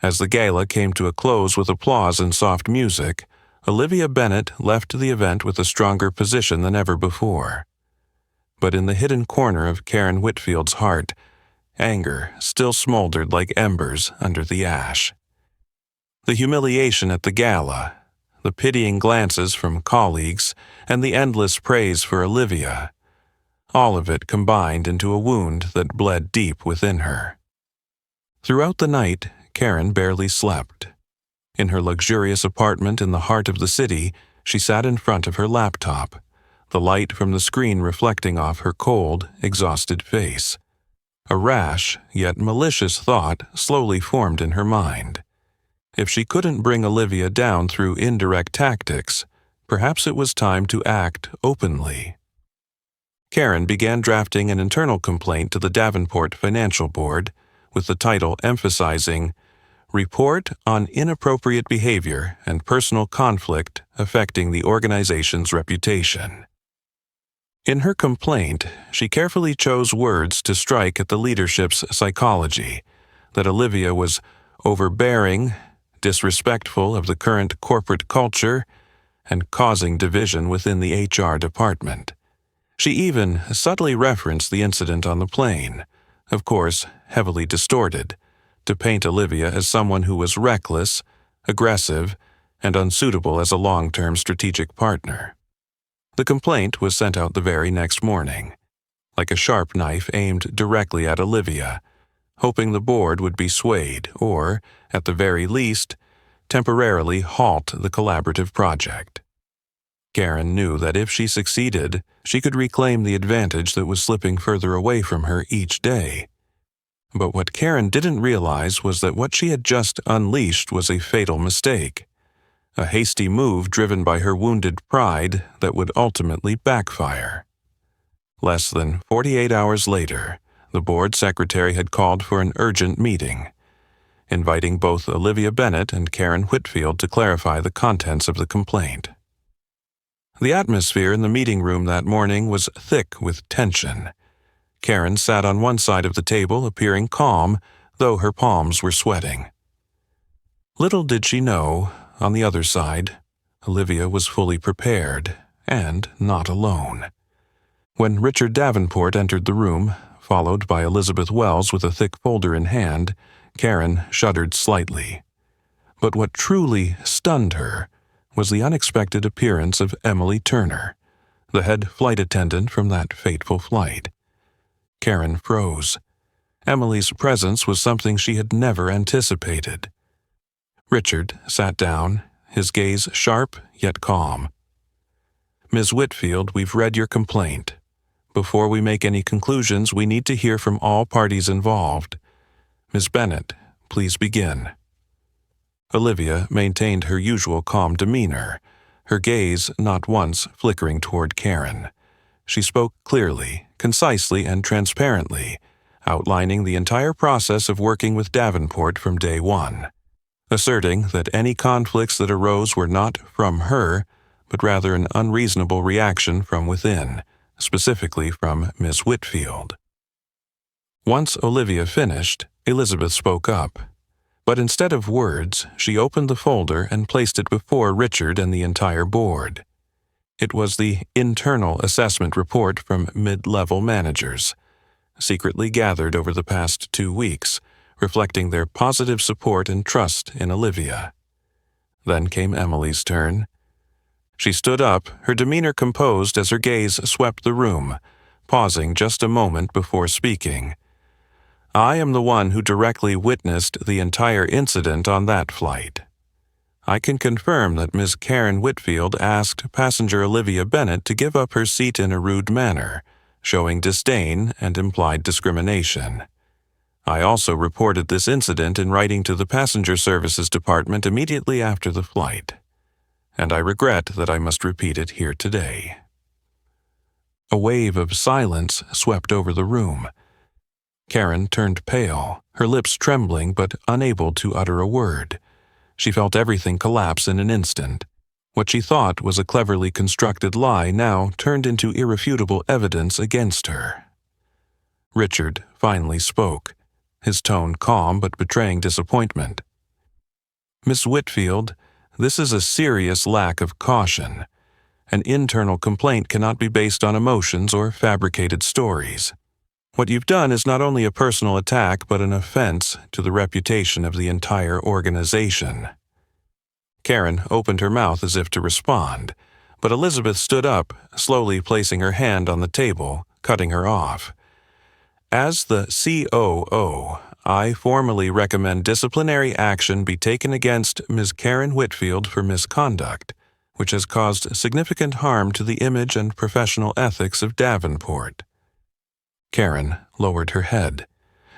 As the gala came to a close with applause and soft music, Olivia Bennett left the event with a stronger position than ever before. But in the hidden corner of Karen Whitfield's heart, anger still smoldered like embers under the ash. The humiliation at the gala, the pitying glances from colleagues, and the endless praise for Olivia, all of it combined into a wound that bled deep within her. Throughout the night, Karen barely slept. In her luxurious apartment in the heart of the city, she sat in front of her laptop, the light from the screen reflecting off her cold, exhausted face. A rash, yet malicious thought slowly formed in her mind. If she couldn't bring Olivia down through indirect tactics, perhaps it was time to act openly. Karen began drafting an internal complaint to the Davenport Financial Board, with the title emphasizing "Report on Inappropriate Behavior and Personal Conflict Affecting the Organization's Reputation." In her complaint, she carefully chose words to strike at the leadership's psychology, that Olivia was overbearing, disrespectful of the current corporate culture, and causing division within the HR department. She even subtly referenced the incident on the plane, of course heavily distorted, to paint Olivia as someone who was reckless, aggressive, and unsuitable as a long-term strategic partner. The complaint was sent out the very next morning, like a sharp knife aimed directly at Olivia, hoping the board would be swayed or, at the very least, temporarily halt the collaborative project. Karen knew that if she succeeded, she could reclaim the advantage that was slipping further away from her each day. But what Karen didn't realize was that what she had just unleashed was a fatal mistake, a hasty move driven by her wounded pride that would ultimately backfire. Less than 48 hours later, the board secretary had called for an urgent meeting, inviting both Olivia Bennett and Karen Whitfield to clarify the contents of the complaint. The atmosphere in the meeting room that morning was thick with tension. Karen sat on one side of the table, appearing calm, though her palms were sweating. Little did she know, on the other side, Olivia was fully prepared, and not alone. When Richard Davenport entered the room, followed by Elizabeth Wells with a thick folder in hand, Karen shuddered slightly. But what truly stunned her was the unexpected appearance of Emily Turner, the head flight attendant from that fateful flight. Karen froze. Emily's presence was something she had never anticipated. Richard sat down, his gaze sharp yet calm. "Ms. Whitfield, we've read your complaint. Before we make any conclusions, we need to hear from all parties involved. Ms. Bennett, please begin." Olivia maintained her usual calm demeanor, her gaze not once flickering toward Karen. She spoke clearly, concisely, and transparently, outlining the entire process of working with Davenport from day one, asserting that any conflicts that arose were not from her, but rather an unreasonable reaction from within, specifically from Miss Whitfield. Once Olivia finished, Elizabeth spoke up. But instead of words, she opened the folder and placed it before Richard and the entire board. It was the internal assessment report from mid-level managers, secretly gathered over the past 2 weeks, reflecting their positive support and trust in Olivia. Then came Emily's turn. She stood up, her demeanor composed as her gaze swept the room, pausing just a moment before speaking. "I am the one who directly witnessed the entire incident on that flight. I can confirm that Ms. Karen Whitfield asked passenger Olivia Bennett to give up her seat in a rude manner, showing disdain and implied discrimination. I also reported this incident in writing to the Passenger Services Department immediately after the flight, and I regret that I must repeat it here today." A wave of silence swept over the room. Karen turned pale, her lips trembling but unable to utter a word. She felt everything collapse in an instant. What she thought was a cleverly constructed lie now turned into irrefutable evidence against her. Richard finally spoke, his tone calm but betraying disappointment. "Miss Whitfield, this is a serious lack of caution. An internal complaint cannot be based on emotions or fabricated stories. What you've done is not only a personal attack but an offense to the reputation of the entire organization." Karen opened her mouth as if to respond, but Elizabeth stood up, slowly placing her hand on the table, cutting her off. "As the COO, I formally recommend disciplinary action be taken against Ms. Karen Whitfield for misconduct, which has caused significant harm to the image and professional ethics of Davenport." Karen lowered her head.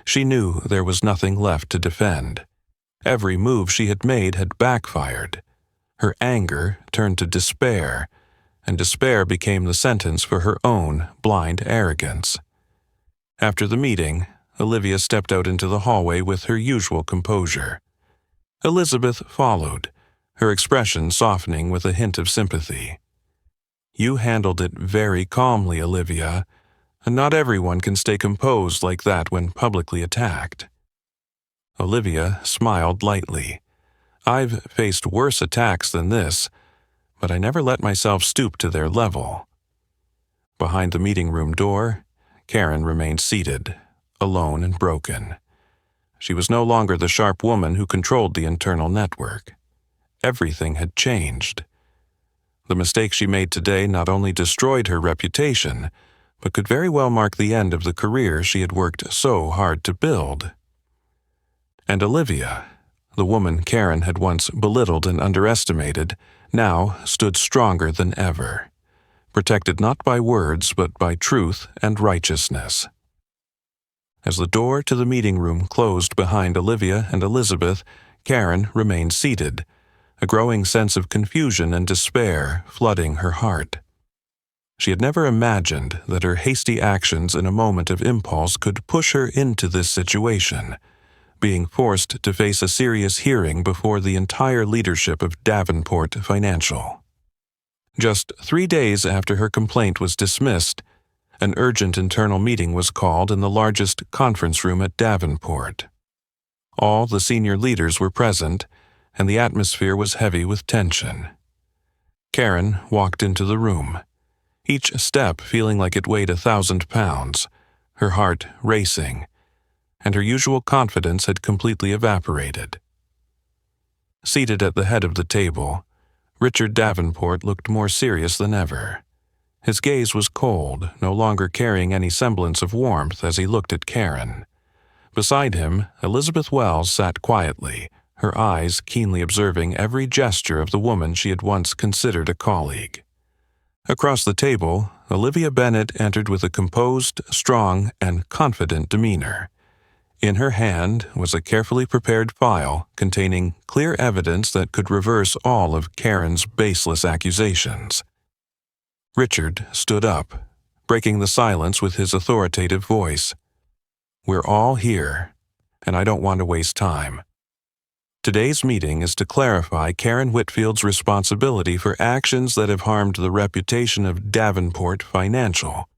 She knew there was nothing left to defend. Every move she had made had backfired. Her anger turned to despair, and despair became the sentence for her own blind arrogance. After the meeting, Olivia stepped out into the hallway with her usual composure. Elizabeth followed, her expression softening with a hint of sympathy. "You handled it very calmly, Olivia, and not everyone can stay composed like that when publicly attacked." Olivia smiled lightly. "I've faced worse attacks than this, but I never let myself stoop to their level." Behind the meeting room door, Karen remained seated, alone and broken. She was no longer the sharp woman who controlled the internal network. Everything had changed. The mistake she made today not only destroyed her reputation, but could very well mark the end of the career she had worked so hard to build. And Olivia, the woman Karen had once belittled and underestimated, now stood stronger than ever, protected not by words but by truth and righteousness. As the door to the meeting room closed behind Olivia and Elizabeth, Karen remained seated, a growing sense of confusion and despair flooding her heart. She had never imagined that her hasty actions in a moment of impulse could push her into this situation, being forced to face a serious hearing before the entire leadership of Davenport Financial. Just 3 days after her complaint was dismissed, an urgent internal meeting was called in the largest conference room at Davenport. All the senior leaders were present, and the atmosphere was heavy with tension. Karen walked into the room, each step feeling like it weighed 1,000 pounds, her heart racing, and her usual confidence had completely evaporated. Seated at the head of the table, Richard Davenport looked more serious than ever. His gaze was cold, no longer carrying any semblance of warmth as he looked at Karen. Beside him, Elizabeth Wells sat quietly, her eyes keenly observing every gesture of the woman she had once considered a colleague. Across the table, Olivia Bennett entered with a composed, strong, and confident demeanor. In her hand was a carefully prepared file containing clear evidence that could reverse all of Karen's baseless accusations. Richard stood up, breaking the silence with his authoritative voice. "We're all here, and I don't want to waste time. Today's meeting is to clarify Karen Whitfield's responsibility for actions that have harmed the reputation of Davenport Financial."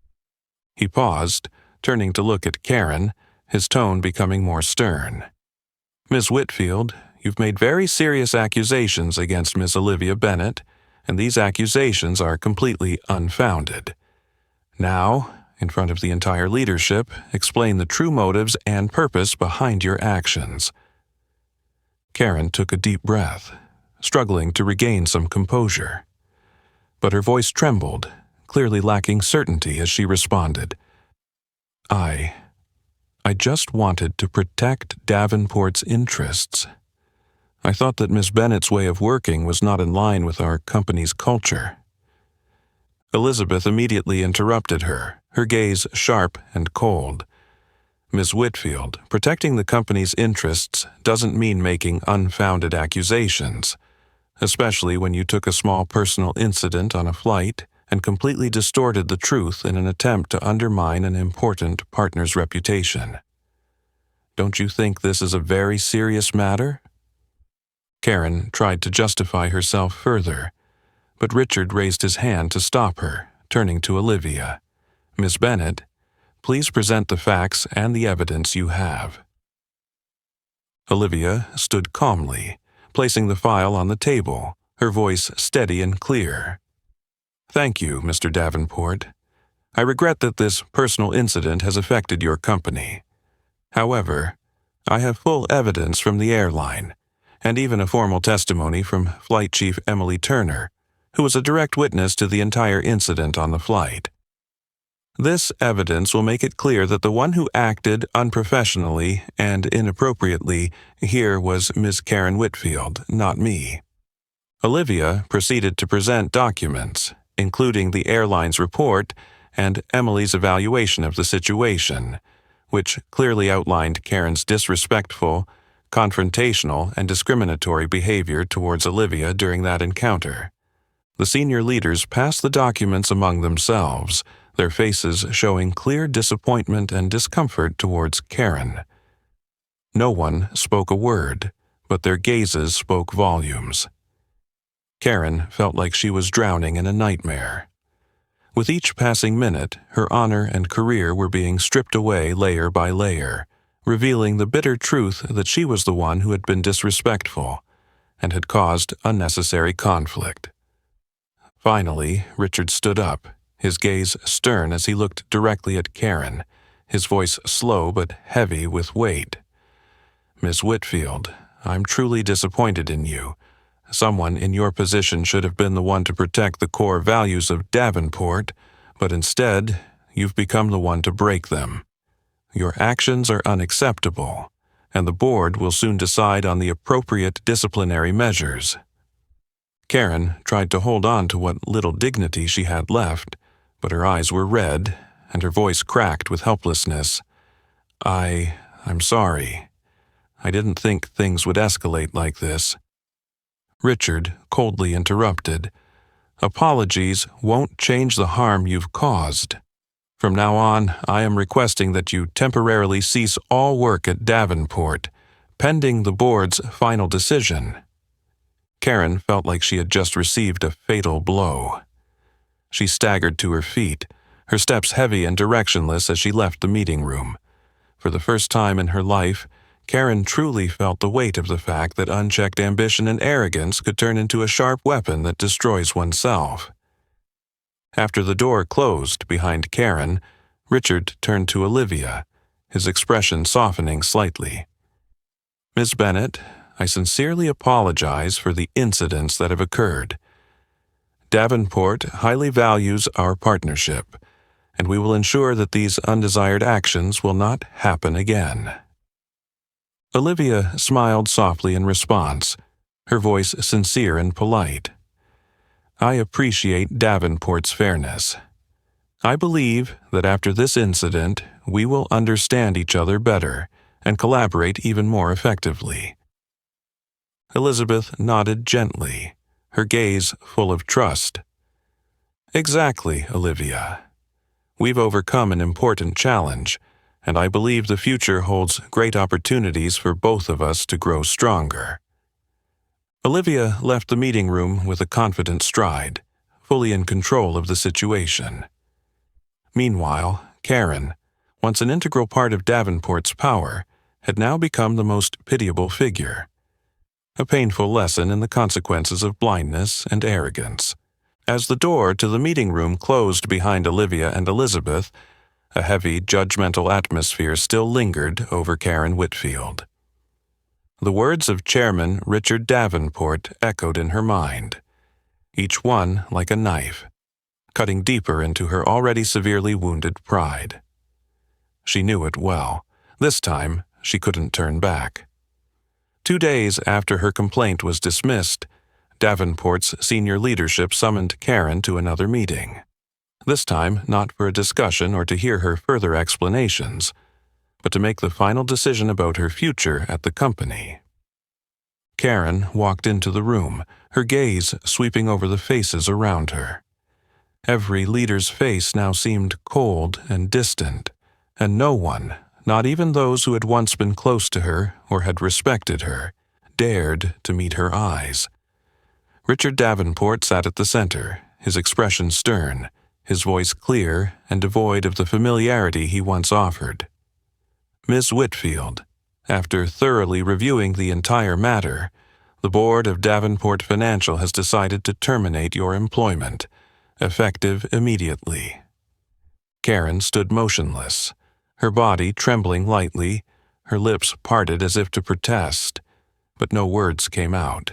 He paused, turning to look at Karen, his tone becoming more stern. "Miss Whitfield, you've made very serious accusations against Miss Olivia Bennett, and these accusations are completely unfounded. Now, in front of the entire leadership, explain the true motives and purpose behind your actions." Karen took a deep breath, struggling to regain some composure. But her voice trembled, clearly lacking certainty as she responded. I just wanted to protect Davenport's interests. I thought that Miss Bennett's way of working was not in line with our company's culture." Elizabeth immediately interrupted her, her gaze sharp and cold. "Miss Whitfield, protecting the company's interests doesn't mean making unfounded accusations, especially when you took a small personal incident on a flight and completely distorted the truth in an attempt to undermine an important partner's reputation. Don't you think this is a very serious matter?" Karen tried to justify herself further, but Richard raised his hand to stop her, turning to Olivia. "Miss Bennett, please present the facts and the evidence you have." Olivia stood calmly, placing the file on the table, her voice steady and clear. "Thank you, Mr. Davenport. I regret that this personal incident has affected your company. However, I have full evidence from the airline, and even a formal testimony from Flight Chief Emily Turner, who was a direct witness to the entire incident on the flight. This evidence will make it clear that the one who acted unprofessionally and inappropriately here was Miss Karen Whitfield, not me." Olivia proceeded to present documents, including the airline's report and Emily's evaluation of the situation, which clearly outlined Karen's disrespectful, confrontational, and discriminatory behavior towards Olivia during that encounter. The senior leaders passed the documents among themselves, their faces showing clear disappointment and discomfort towards Karen. No one spoke a word, but their gazes spoke volumes. Karen felt like she was drowning in a nightmare. With each passing minute, her honor and career were being stripped away layer by layer, revealing the bitter truth that she was the one who had been disrespectful and had caused unnecessary conflict. Finally, Richard stood up, his gaze stern as he looked directly at Karen, his voice slow but heavy with weight. "Miss Whitfield, I'm truly disappointed in you. Someone in your position should have been the one to protect the core values of Davenport, but instead, you've become the one to break them. Your actions are unacceptable, and the board will soon decide on the appropriate disciplinary measures." Karen tried to hold on to what little dignity she had left, but her eyes were red, and her voice cracked with helplessness. I'm sorry. I didn't think things would escalate like this." Richard coldly interrupted. "Apologies won't change the harm you've caused. From now on, I am requesting that you temporarily cease all work at Davenport, pending the board's final decision." Karen felt like she had just received a fatal blow. She staggered to her feet, her steps heavy and directionless as she left the meeting room. For the first time in her life, Karen truly felt the weight of the fact that unchecked ambition and arrogance could turn into a sharp weapon that destroys oneself. After the door closed behind Karen, Richard turned to Olivia, his expression softening slightly. "Miss Bennett, I sincerely apologize for the incidents that have occurred. Davenport highly values our partnership, and we will ensure that these undesired actions will not happen again." Olivia smiled softly in response, her voice sincere and polite. "I appreciate Davenport's fairness. I believe that after this incident, we will understand each other better and collaborate even more effectively." Elizabeth nodded gently, her gaze full of trust. "Exactly, Olivia. We've overcome an important challenge, and I believe the future holds great opportunities for both of us to grow stronger." Olivia left the meeting room with a confident stride, fully in control of the situation. Meanwhile, Karen, once an integral part of Davenport's power, had now become the most pitiable figure. A painful lesson in the consequences of blindness and arrogance. As the door to the meeting room closed behind Olivia and Elizabeth, a heavy, judgmental atmosphere still lingered over Karen Whitfield. The words of Chairman Richard Davenport echoed in her mind, each one like a knife, cutting deeper into her already severely wounded pride. She knew it well. This time, she couldn't turn back. 2 days after her complaint was dismissed, Davenport's senior leadership summoned Karen to another meeting. This time, not for a discussion or to hear her further explanations, but to make the final decision about her future at the company. Karen walked into the room, her gaze sweeping over the faces around her. Every leader's face now seemed cold and distant, and no one, not even those who had once been close to her or had respected her, dared to meet her eyes. Richard Davenport sat at the center, his expression stern, his voice clear and devoid of the familiarity he once offered. "Miss Whitfield, after thoroughly reviewing the entire matter, the board of Davenport Financial has decided to terminate your employment, effective immediately." Karen stood motionless, her body trembling lightly, her lips parted as if to protest, but no words came out.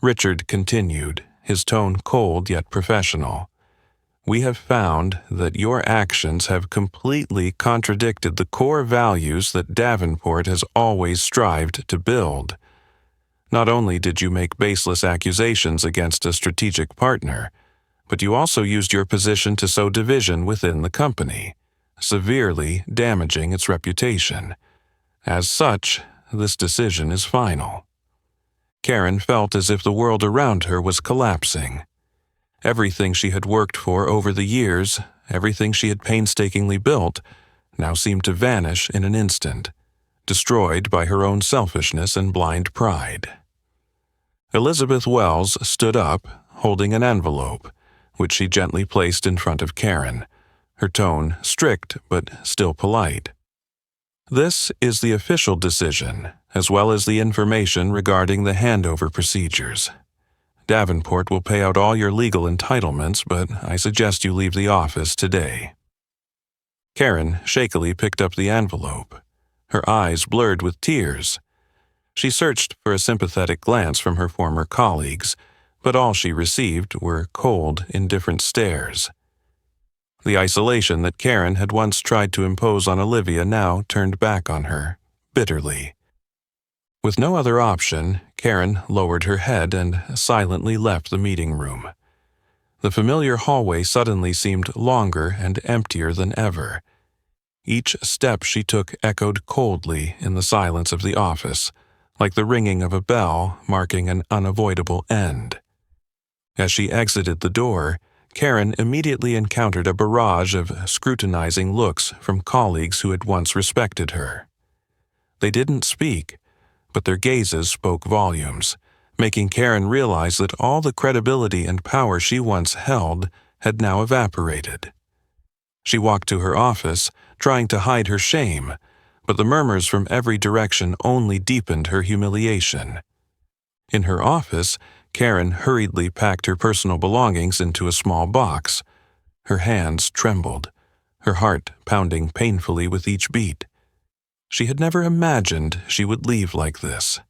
Richard continued, his tone cold yet professional. "We have found that your actions have completely contradicted the core values that Davenport has always strived to build. Not only did you make baseless accusations against a strategic partner, but you also used your position to sow division within the company, severely damaging its reputation. As such, this decision is final." Karen felt as if the world around her was collapsing. Everything she had worked for over the years, everything she had painstakingly built, now seemed to vanish in an instant, destroyed by her own selfishness and blind pride. Elizabeth Wells stood up, holding an envelope, which she gently placed in front of Karen, her tone strict but still polite. "This is the official decision, as well as the information regarding the handover procedures. Davenport will pay out all your legal entitlements, but I suggest you leave the office today." Karen shakily picked up the envelope, her eyes blurred with tears. She searched for a sympathetic glance from her former colleagues, but all she received were cold, indifferent stares. The isolation that Karen had once tried to impose on Olivia now turned back on her, bitterly. With no other option, Karen lowered her head and silently left the meeting room. The familiar hallway suddenly seemed longer and emptier than ever. Each step she took echoed coldly in the silence of the office, like the ringing of a bell marking an unavoidable end. As she exited the door, Karen immediately encountered a barrage of scrutinizing looks from colleagues who had once respected her. They didn't speak, but their gazes spoke volumes, making Karen realize that all the credibility and power she once held had now evaporated. She walked to her office, trying to hide her shame, but the murmurs from every direction only deepened her humiliation. In her office, Karen hurriedly packed her personal belongings into a small box. Her hands trembled, her heart pounding painfully with each beat. She had never imagined she would leave like this,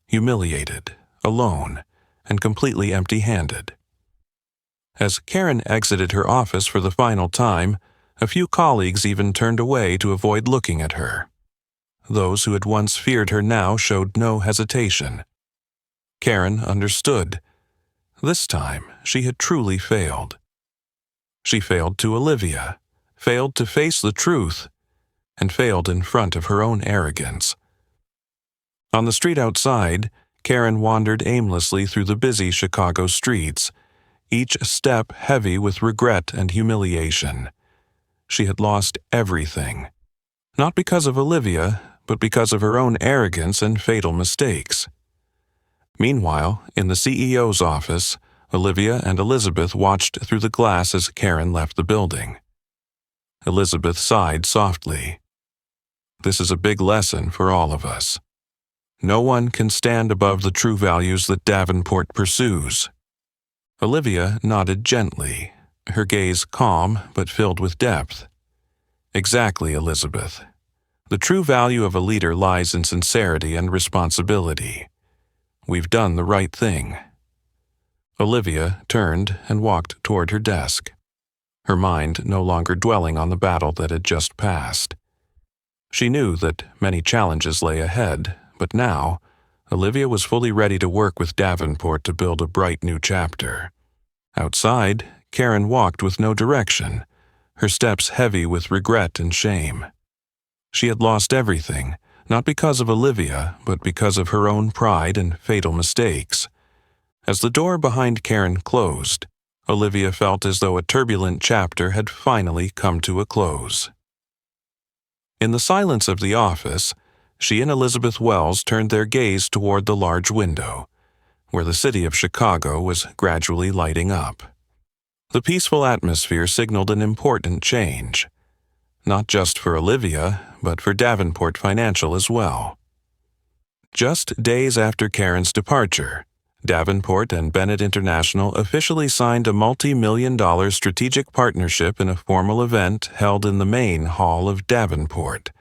humiliated, alone, and completely empty-handed. As Karen exited her office for the final time, a few colleagues even turned away to avoid looking at her. Those who had once feared her now showed no hesitation. Karen understood. This time, she had truly failed. She failed to Olivia, failed to face the truth, and failed in front of her own arrogance. On the street outside, Karen wandered aimlessly through the busy Chicago streets, each step heavy with regret and humiliation. She had lost everything, not because of Olivia, but because of her own arrogance and fatal mistakes. Meanwhile, in the CEO's office, Olivia and Elizabeth watched through the glass as Karen left the building. Elizabeth sighed softly. This is a big lesson for all of us. No one can stand above the true values that Davenport pursues. Olivia nodded gently, her gaze calm but filled with depth. Exactly, Elizabeth. The true value of a leader lies in sincerity and responsibility. We've done the right thing. Olivia turned and walked toward her desk, her mind no longer dwelling on the battle that had just passed. She knew that many challenges lay ahead, but now, Olivia was fully ready to work with Davenport to build a bright new chapter. Outside, Karen walked with no direction, her steps heavy with regret and shame. She had lost everything, not because of Olivia, but because of her own pride and fatal mistakes. As the door behind Karen closed, Olivia felt as though a turbulent chapter had finally come to a close. In the silence of the office, she and Elizabeth Wells turned their gaze toward the large window, where the city of Chicago was gradually lighting up. The peaceful atmosphere signaled an important change, not just for Olivia, but for Davenport Financial as well. Just days after Karen's departure, Davenport and Bennett International officially signed a multi-million-dollar strategic partnership in a formal event held in the main hall of Davenport.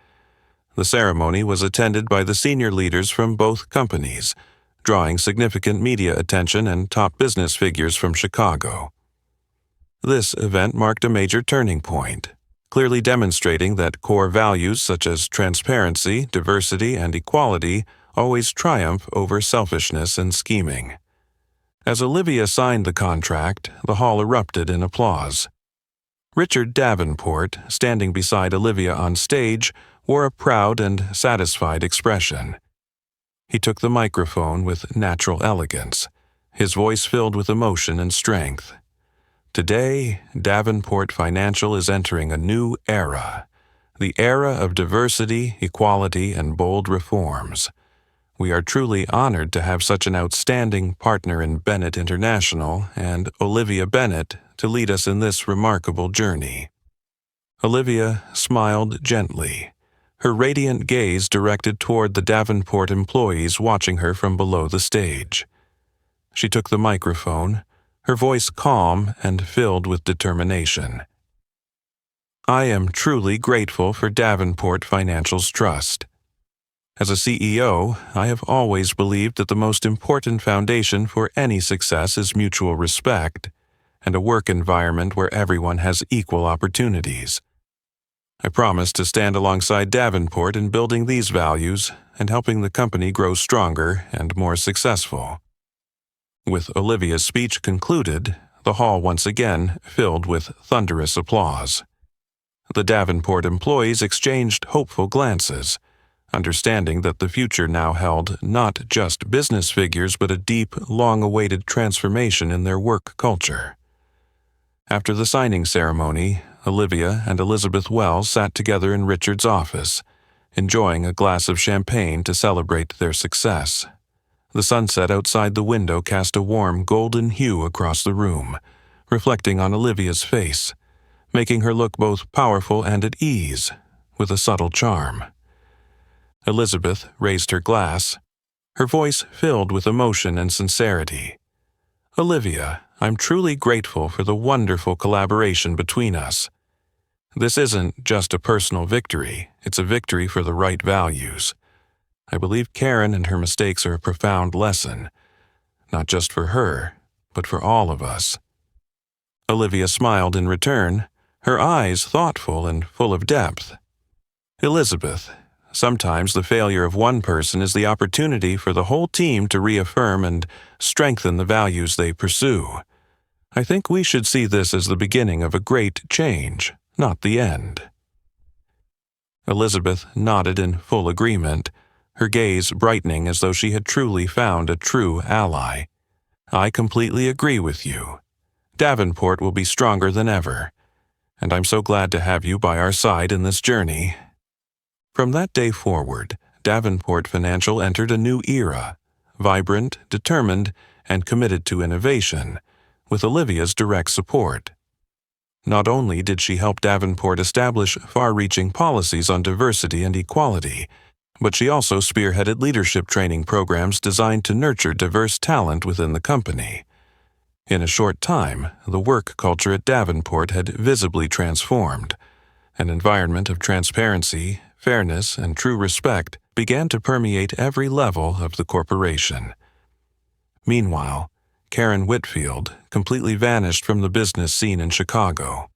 The ceremony was attended by the senior leaders from both companies, drawing significant media attention and top business figures from Chicago. This event marked a major turning point, clearly demonstrating that core values such as transparency, diversity, and equality always triumph over selfishness and scheming. As Olivia signed the contract, the hall erupted in applause. Richard Davenport, standing beside Olivia on stage, wore a proud and satisfied expression. He took the microphone with natural elegance, his voice filled with emotion and strength. Today, Davenport Financial is entering a new era, the era of diversity, equality, and bold reforms. We are truly honored to have such an outstanding partner in Bennett International and Olivia Bennett to lead us in this remarkable journey. Olivia smiled gently, her radiant gaze directed toward the Davenport employees watching her from below the stage. She took the microphone, her voice calm and filled with determination. I am truly grateful for Davenport Financial's trust. As a CEO, I have always believed that the most important foundation for any success is mutual respect and a work environment where everyone has equal opportunities. I promise to stand alongside Davenport in building these values and helping the company grow stronger and more successful. With Olivia's speech concluded, the hall once again filled with thunderous applause. The Davenport employees exchanged hopeful glances, understanding that the future now held not just business figures but a deep, long-awaited transformation in their work culture. After the signing ceremony, Olivia and Elizabeth Wells sat together in Richard's office, enjoying a glass of champagne to celebrate their success. The sunset outside the window cast a warm golden hue across the room, reflecting on Olivia's face, making her look both powerful and at ease, with a subtle charm. Elizabeth raised her glass, her voice filled with emotion and sincerity. Olivia, I'm truly grateful for the wonderful collaboration between us. This isn't just a personal victory, it's a victory for the right values. I believe Karen and her mistakes are a profound lesson, not just for her, but for all of us. Olivia smiled in return, her eyes thoughtful and full of depth. Elizabeth, Sometimes the failure of one person is the opportunity for the whole team to reaffirm and strengthen the values they pursue. I think we should see this as the beginning of a great change, not the end." Elizabeth nodded in full agreement, her gaze brightening as though she had truly found a true ally. "I completely agree with you. Davenport will be stronger than ever, and I'm so glad to have you by our side in this journey." From that day forward, Davenport Financial entered a new era, vibrant, determined, and committed to innovation, with Olivia's direct support. Not only did she help Davenport establish far-reaching policies on diversity and equality, but she also spearheaded leadership training programs designed to nurture diverse talent within the company. In a short time, the work culture at Davenport had visibly transformed. An environment of transparency, fairness, and true respect began to permeate every level of the corporation. Meanwhile, Karen Whitfield completely vanished from the business scene in Chicago.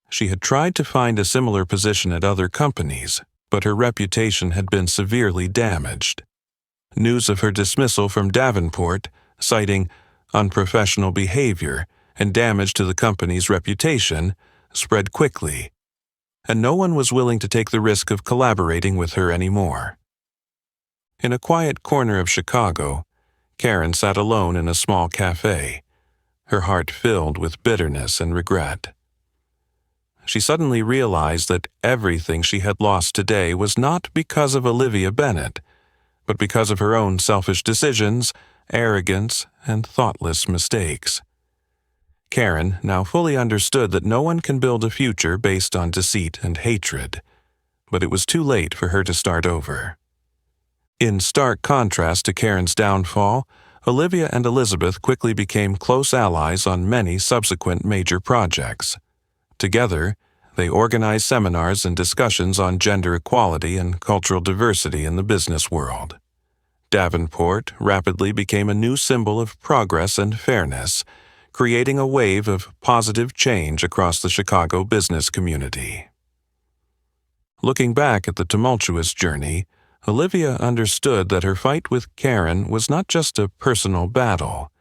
She had tried to find a similar position at other companies, but her reputation had been severely damaged. News of her dismissal from Davenport, citing unprofessional behavior and damage to the company's reputation, spread quickly, and no one was willing to take the risk of collaborating with her anymore. In a quiet corner of Chicago, Karen sat alone in a small cafe, her heart filled with bitterness and regret. She suddenly realized that everything she had lost today was not because of Olivia Bennett, but because of her own selfish decisions, arrogance, and thoughtless mistakes. Karen now fully understood that no one can build a future based on deceit and hatred, but it was too late for her to start over. In stark contrast to Karen's downfall, Olivia and Elizabeth quickly became close allies on many subsequent major projects. Together, they organized seminars and discussions on gender equality and cultural diversity in the business world. Davenport rapidly became a new symbol of progress and fairness, creating a wave of positive change across the Chicago business community. Looking back at the tumultuous journey, Olivia understood that her fight with Karen was not just a personal battle.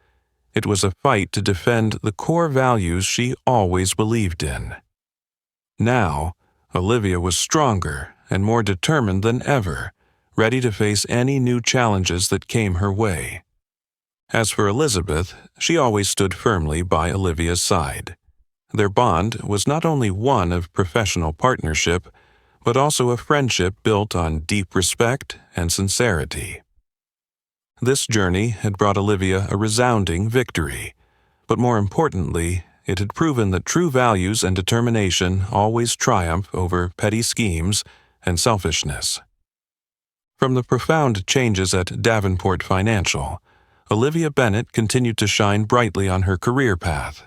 It was a fight to defend the core values she always believed in. Now, Olivia was stronger and more determined than ever, ready to face any new challenges that came her way. As for Elizabeth, she always stood firmly by Olivia's side. Their bond was not only one of professional partnership, but also a friendship built on deep respect and sincerity. This journey had brought Olivia a resounding victory, but more importantly, it had proven that true values and determination always triumph over petty schemes and selfishness. From the profound changes at Davenport Financial, Olivia Bennett continued to shine brightly on her career path,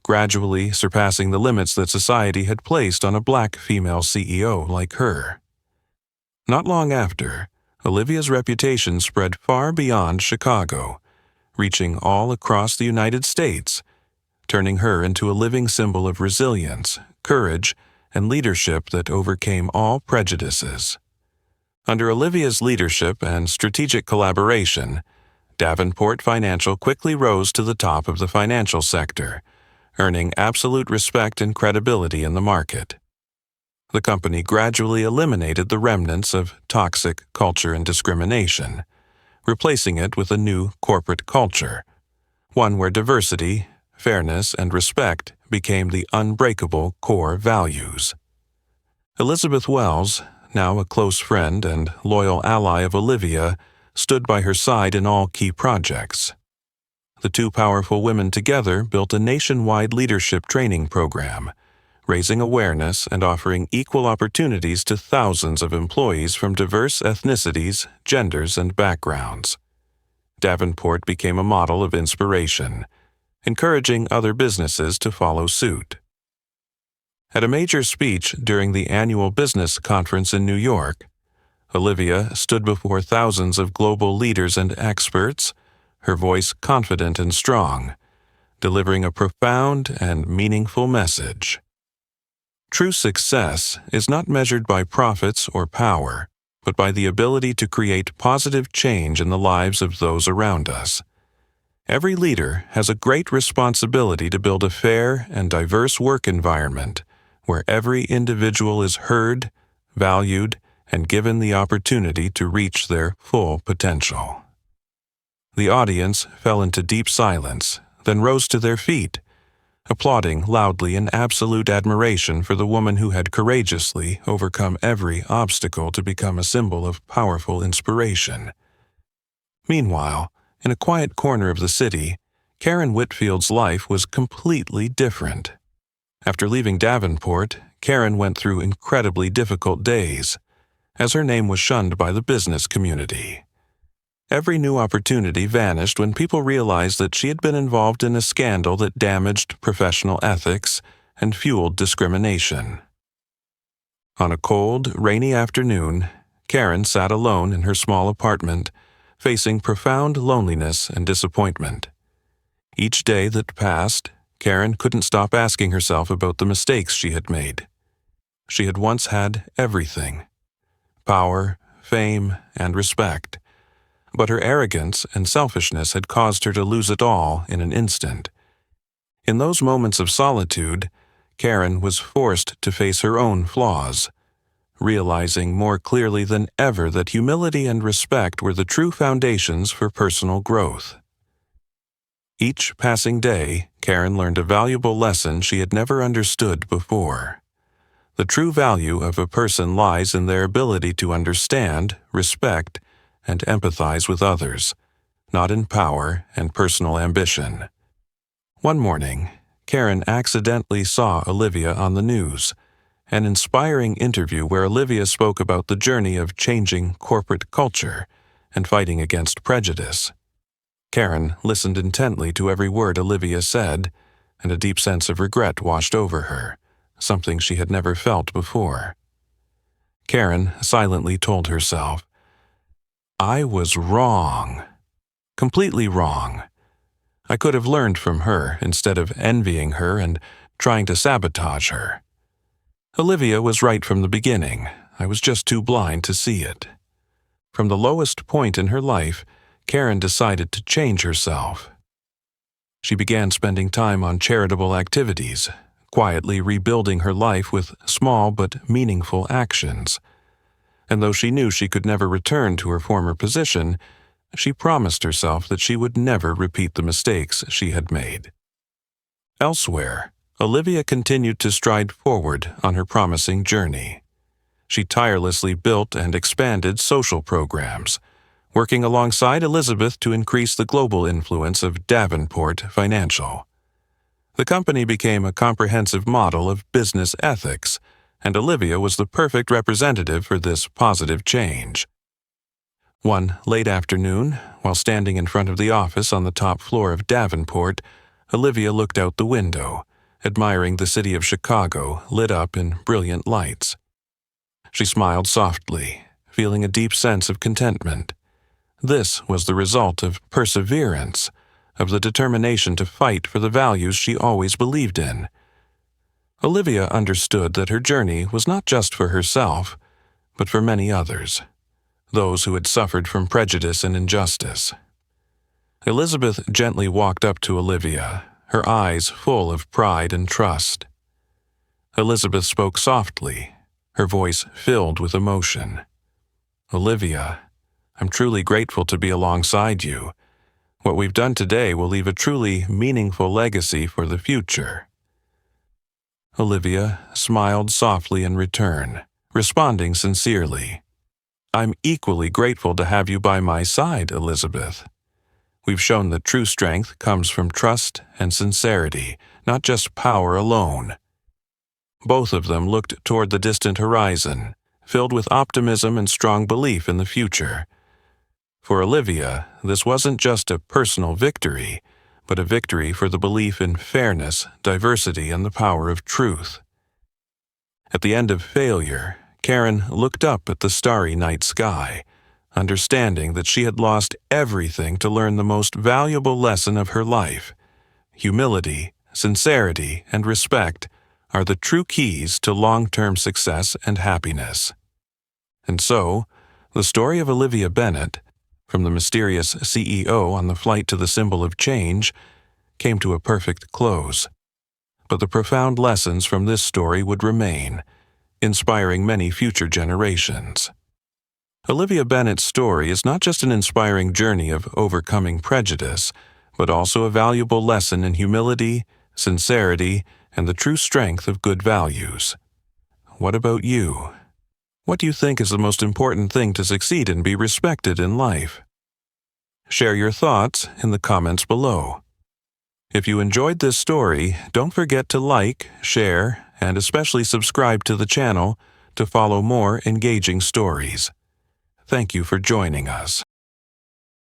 gradually surpassing the limits that society had placed on a black female CEO like her. Not long after, Olivia's reputation spread far beyond Chicago, reaching all across the United States, turning her into a living symbol of resilience, courage, and leadership that overcame all prejudices. Under Olivia's leadership and strategic collaboration, Davenport Financial quickly rose to the top of the financial sector, earning absolute respect and credibility in the market. The company gradually eliminated the remnants of toxic culture and discrimination, replacing it with a new corporate culture, one where diversity, fairness, and respect became the unbreakable core values. Elizabeth Wells, now a close friend and loyal ally of Olivia, stood by her side in all key projects. The two powerful women together built a nationwide leadership training program, raising awareness and offering equal opportunities to thousands of employees from diverse ethnicities, genders, and backgrounds. Davenport became a model of inspiration, encouraging other businesses to follow suit. At a major speech during the annual business conference in New York, Olivia stood before thousands of global leaders and experts, her voice confident and strong, delivering a profound and meaningful message. True success is not measured by profits or power, but by the ability to create positive change in the lives of those around us. Every leader has a great responsibility to build a fair and diverse work environment where every individual is heard, valued, and given the opportunity to reach their full potential. The audience fell into deep silence, then rose to their feet, applauding loudly in absolute admiration for the woman who had courageously overcome every obstacle to become a symbol of powerful inspiration. Meanwhile, in a quiet corner of the city, Karen Whitfield's life was completely different. After leaving Davenport, Karen went through incredibly difficult days, as her name was shunned by the business community. Every new opportunity vanished when people realized that she had been involved in a scandal that damaged professional ethics and fueled discrimination. On a cold, rainy afternoon, Karen sat alone in her small apartment, facing profound loneliness and disappointment. Each day that passed, Karen couldn't stop asking herself about the mistakes she had made. She had once had everything: power, fame, and respect. But her arrogance and selfishness had caused her to lose it all in an instant. In those moments of solitude, Karen was forced to face her own flaws, realizing more clearly than ever that humility and respect were the true foundations for personal growth. Each passing day, Karen learned a valuable lesson she had never understood before. The true value of a person lies in their ability to understand, respect, and empathize with others, not in power and personal ambition. One morning, Karen accidentally saw Olivia on the news, an inspiring interview where Olivia spoke about the journey of changing corporate culture and fighting against prejudice. Karen listened intently to every word Olivia said, and a deep sense of regret washed over her, something she had never felt before. Karen silently told herself, "I was wrong. Completely wrong. I could have learned from her instead of envying her and trying to sabotage her. Olivia was right from the beginning. I was just too blind to see it." From the lowest point in her life, Karen decided to change herself. She began spending time on charitable activities, quietly rebuilding her life with small but meaningful actions. And though she knew she could never return to her former position, she promised herself that she would never repeat the mistakes she had made. Elsewhere, Olivia continued to stride forward on her promising journey. She tirelessly built and expanded social programs, working alongside Elizabeth to increase the global influence of Davenport Financial. The company became a comprehensive model of business ethics, and Olivia was the perfect representative for this positive change. One late afternoon, while standing in front of the office on the top floor of Davenport, Olivia looked out the window, admiring the city of Chicago lit up in brilliant lights. She smiled softly, feeling a deep sense of contentment. This was the result of perseverance, of the determination to fight for the values she always believed in. Olivia understood that her journey was not just for herself, but for many others, those who had suffered from prejudice and injustice. Elizabeth gently walked up to Olivia, her eyes full of pride and trust. Elizabeth spoke softly, her voice filled with emotion. "Olivia, I'm truly grateful to be alongside you. What we've done today will leave a truly meaningful legacy for the future." Olivia smiled softly in return, responding sincerely, "I'm equally grateful to have you by my side, Elizabeth. We've shown that true strength comes from trust and sincerity, not just power alone." Both of them looked toward the distant horizon, filled with optimism and strong belief in the future. For Olivia, this wasn't just a personal victory, but a victory for the belief in fairness, diversity, and the power of truth. At the end of failure, Karen looked up at the starry night sky, understanding that she had lost everything to learn the most valuable lesson of her life. Humility, sincerity, and respect are the true keys to long-term success and happiness. And so, The story of Olivia Bennett, from the mysterious CEO on the flight to the symbol of change, came to a perfect close. But the profound lessons from this story would remain, inspiring many future generations. Olivia Bennett's story is not just an inspiring journey of overcoming prejudice, but also a valuable lesson in humility, sincerity, and the true strength of good values. What about you? What do you think is the most important thing to succeed and be respected in life? Share your thoughts in the comments below. If you enjoyed this story, don't forget to like, share, and especially subscribe to the channel to follow more engaging stories. Thank you for joining us.